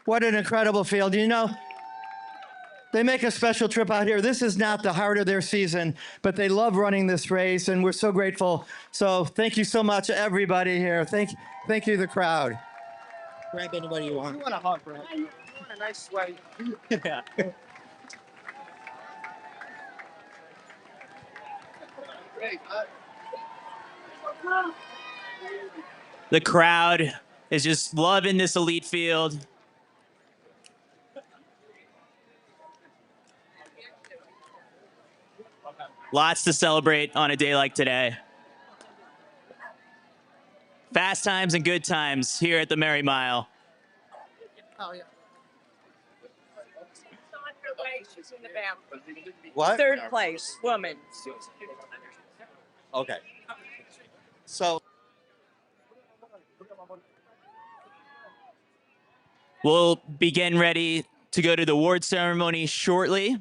H: What an incredible field. They make a special trip out here. This is not the heart of their season, but they love running this race, and we're so grateful. So thank you so much, everybody here. Thank you, the crowd. Grab anybody you want. You want a hug, bro?
A: Yeah. The crowd is just loving this elite field. Lots to celebrate on a day like today. Fast times and good times here at the Merrie Mile.
H: What?
I: Third place, woman.
H: Okay. So
A: We'll be getting ready to go to the award ceremony shortly.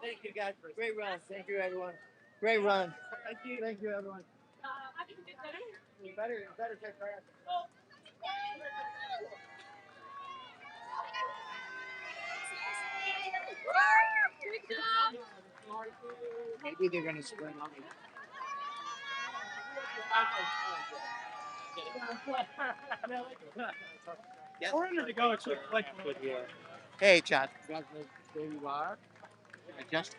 H: thank you guys. Great run. Thank you everyone. Great run. Thank you. Thank you everyone. You better take care.
C: Maybe they're gonna sprint on me. Hey, Chad. There you are. Adjust.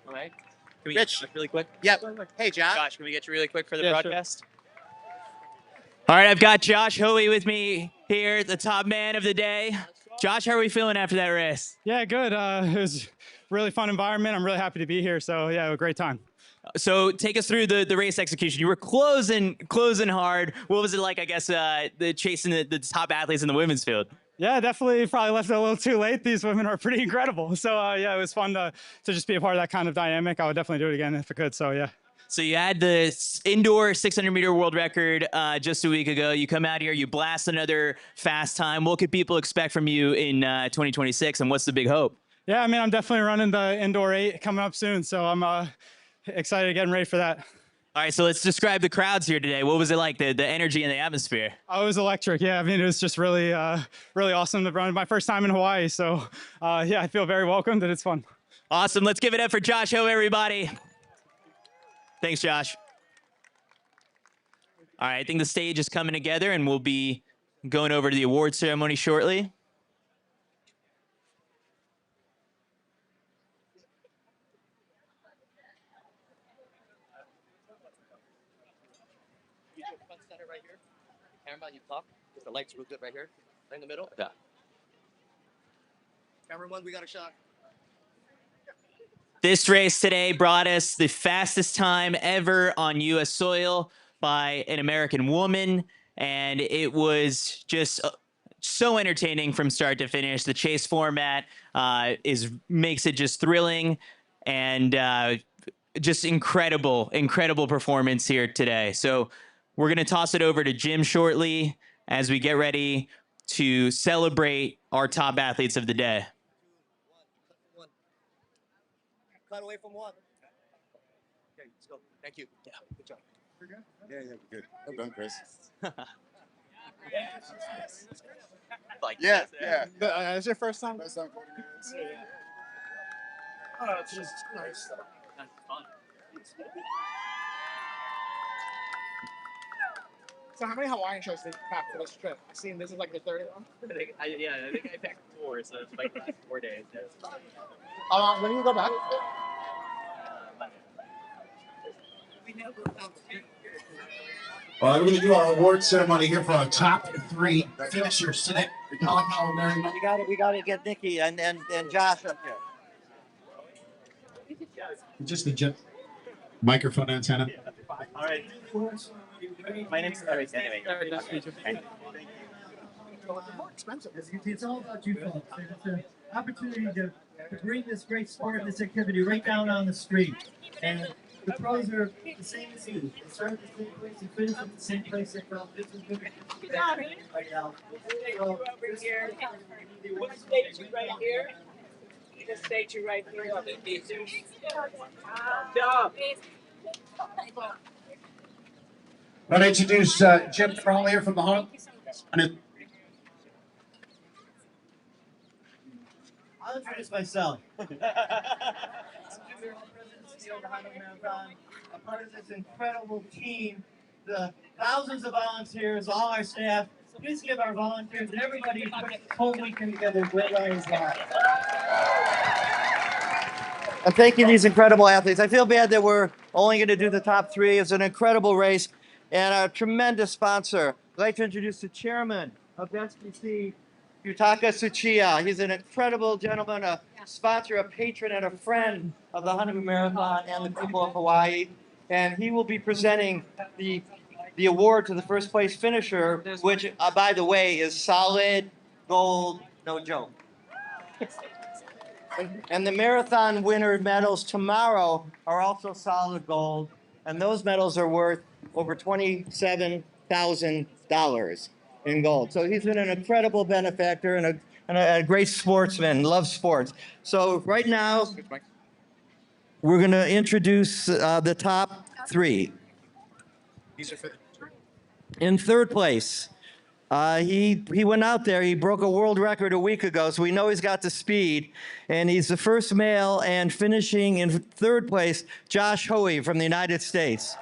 C: All right.
A: Can we
C: Rich.
A: get really quick?
C: Yep. Hey, Josh.
A: Josh, can we get you really quick for the broadcast? All right, I've got Josh Hoey with me here, the top man of the day. Josh, how are we feeling after that race?
J: Yeah, good. It was a really fun environment. I'm really happy to be here. So yeah, a great time.
A: So take us through the race execution. You were closing hard. What was it like, I guess, the chasing the top athletes in the women's field?
J: Yeah, definitely probably left it a little too late. These women are pretty incredible. So yeah, it was fun to just be a part of that kind of dynamic. I would definitely do it again if I could. So yeah.
A: So you had the indoor 600-meter world record just a week ago. You come out here, you blast another fast time. What could people expect from you in 2026, and what's the big hope?
J: Yeah, I mean, I'm definitely running the indoor 8 coming up soon. So I'm excited, getting ready for that.
A: All right, so let's describe the crowds here today. What was it like, the energy and the atmosphere?
J: Oh, it was electric. Yeah, I mean, it was just really, really awesome to run. My first time in Hawaii. So yeah, I feel very welcomed and it's fun.
A: Awesome. Let's give it up for Josh Ho, everybody. Thanks, Josh. All right, I think the stage is coming together, and we'll be going over to the award ceremony shortly.
H: Right here. Camera, you talk. The lights real good right here. Right in the middle. Yeah. Cameraman, we got a shot.
A: This race today brought us the fastest time ever on U.S. soil by an American woman, and it was just so entertaining from start to finish. The chase format makes it just thrilling, and just incredible performance here today. So we're going to toss it over to Jim shortly as we get ready to celebrate our top athletes of the day.
H: Cut away from one. Okay, let's go. Thank you. Yeah, good job. We're good?
K: Yeah, good. Well done, Chris.
A: Like
K: Yeah.
C: Is your first time?
K: First time.
C: Oh, Jesus Christ.
A: That's fun.
C: So how many Hawaiian shows did you pack for this trip? I've seen this is like the third one.
A: I think I packed 4, so it's like 4 days.
C: When do you go back?
K: All right, we're going to do our award ceremony here for our top 3 finishers today. The Kalakaua Avenue.
H: We got to get Nikki and Josh up here.
K: Just the microphone antenna.
A: All right. My name's Eric. Anyway.
C: More expensive.
L: It's all about you folks. It's an opportunity to bring this great sport, this activity right down on the street. And the pros are the same as you. They start at the same place and finish at the same place. They felt this is good right now. So,
I: Stay two right here. Just stay two right here. Stop.
K: I want to introduce Jim Farrell here from the Honolulu.
L: I'll introduce myself. I'm the Honolulu Marathon. a part of this incredible team, the thousands of volunteers, all our staff. Please give our volunteers and everybody who put this whole weekend together a great round of applause.
H: And thank you, these incredible athletes. I feel bad that we're only going to do the top three. It's an incredible race and a tremendous sponsor. I'd like to introduce the chairman of SBC, Yutaka Tsuchiya. He's an incredible gentleman, a sponsor, a patron, and a friend of the Honolulu Marathon and the people of Hawaii. And he will be presenting the award to the first place finisher, which, by the way, is solid gold, no joke. And the marathon winner medals tomorrow are also solid gold, and those medals are worth over $27,000 in gold. So he's been an incredible benefactor and a great sportsman, loves sports. So right now, we're going to introduce the top three. In third place, he went out there. He broke a world record a week ago, so we know he's got the speed. And he's the first male, and finishing in third place, Josh Hoey from the United States.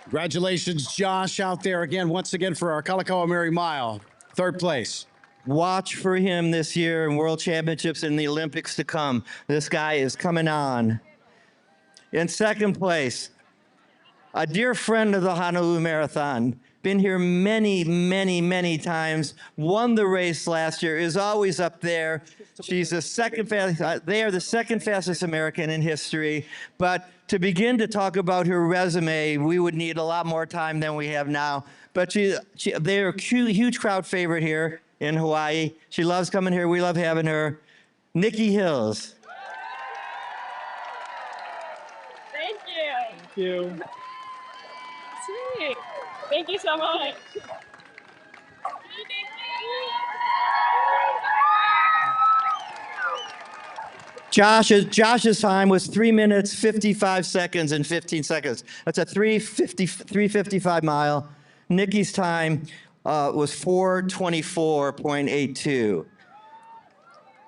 C: Congratulations, Josh, out there again, once again for our Kalakaua Merrie Mile. Third place.
H: Watch for him this year in World Championships and the Olympics to come. This guy is coming on. In second place, a dear friend of the Honolulu Marathon, been here many, many, many times, won the race last year, is always up there. She's the second fastest, they are the second fastest American in history. But to begin to talk about her resume, we would need a lot more time than we have now. But they're a huge crowd favorite here in Hawaii. She loves coming here. We love having her. Nikki Hills.
B: Thank you.
J: Thank you.
B: Sweet. Thank you so much.
H: Josh's time was 3 minutes, 55 seconds, and 15 seconds. That's a 3:55 mile. Nikki's time was 4:24.82.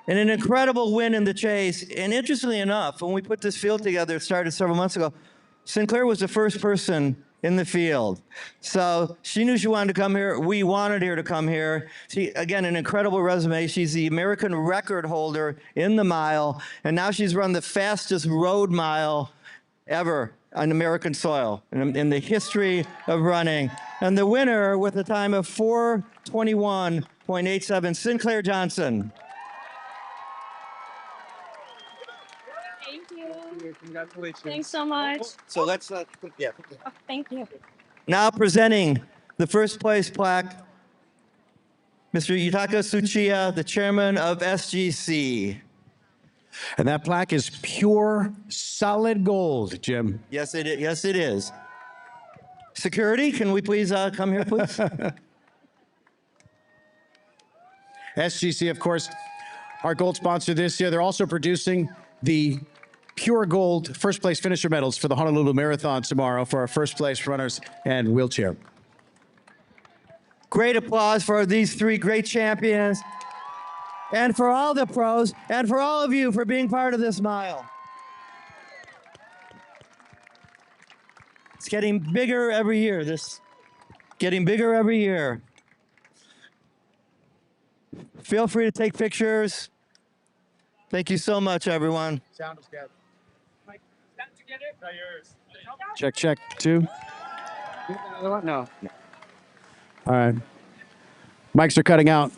H: And an incredible win in the chase. And interestingly enough, when we put this field together, it started several months ago, Sinclair was the first person in the field. So she knew she wanted to come here. We wanted her to come here. She, again, an incredible resume. She's the American record holder in the mile, and now she's run the fastest road mile ever on American soil in the history of running. And the winner with a time of 4:21.87, Sinclair Johnson.
B: Thank you.
J: Congratulations.
B: Thanks so much.
H: So let's, yeah.
B: Oh, thank you.
H: Now presenting the first place plaque, Mr. Yutaka Tsuchiya, the chairman of SGC.
C: And that plaque is pure solid gold, Jim.
H: Yes, it is. Yes, it is. Security, can we please come here, please?
C: SGC, of course, our gold sponsor this year. They're also producing the pure gold first place finisher medals for the Honolulu Marathon tomorrow for our first place runners and wheelchair.
H: Great applause for these three great champions, and for all the pros, and for all of you for being part of this mile. It's getting bigger every year. Getting bigger every year. Feel free to take pictures. Thank you so much, everyone.
J: Sound is good. Not yours.
C: Check, check, two.
J: Another one? No.
C: All right. Mics are cutting out.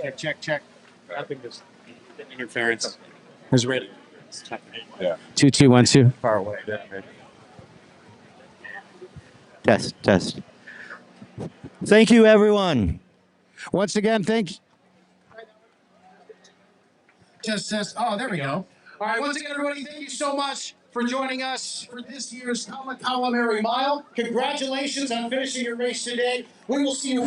K: Check, check, check. I think there's interference.
C: Is ready.
K: Yeah.
C: 2, 2, 1, 2.
K: Far away.
H: Test, test. Thank you, everyone.
C: Once again, thank you.
K: Test. Oh, there we go. All right, once again, everybody, thank you so much for joining us for this year's Kalakaua Merrie Mile. Congratulations on finishing your race today. We will see you.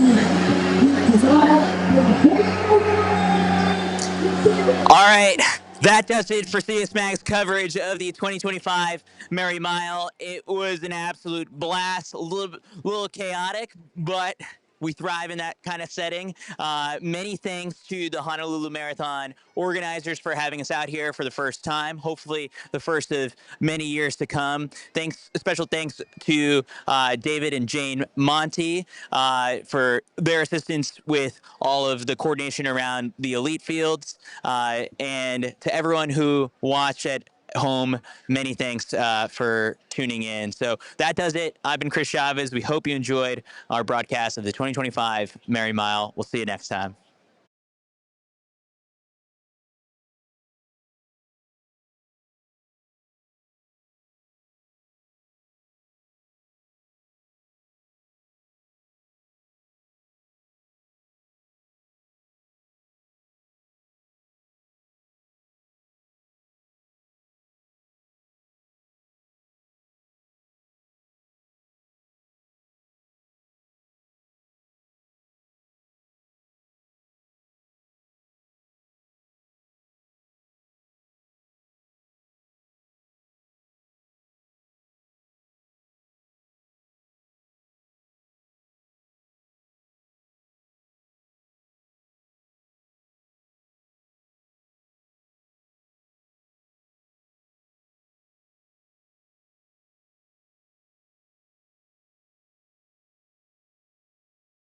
A: All right, That does it for CS Mag's coverage of the 2025 Merrie Mile. It was an absolute blast, a little chaotic, but we thrive in that kind of setting. Many thanks to the Honolulu Marathon organizers for having us out here for the first time, hopefully the first of many years to come. Special thanks to David and Jane Monty for their assistance with all of the coordination around the elite fields, and to everyone who watched at home, many thanks for tuning in. So that does it. I've been Chris Chavez. We hope you enjoyed our broadcast of the 2025 Merrie Mile. We'll see you next time.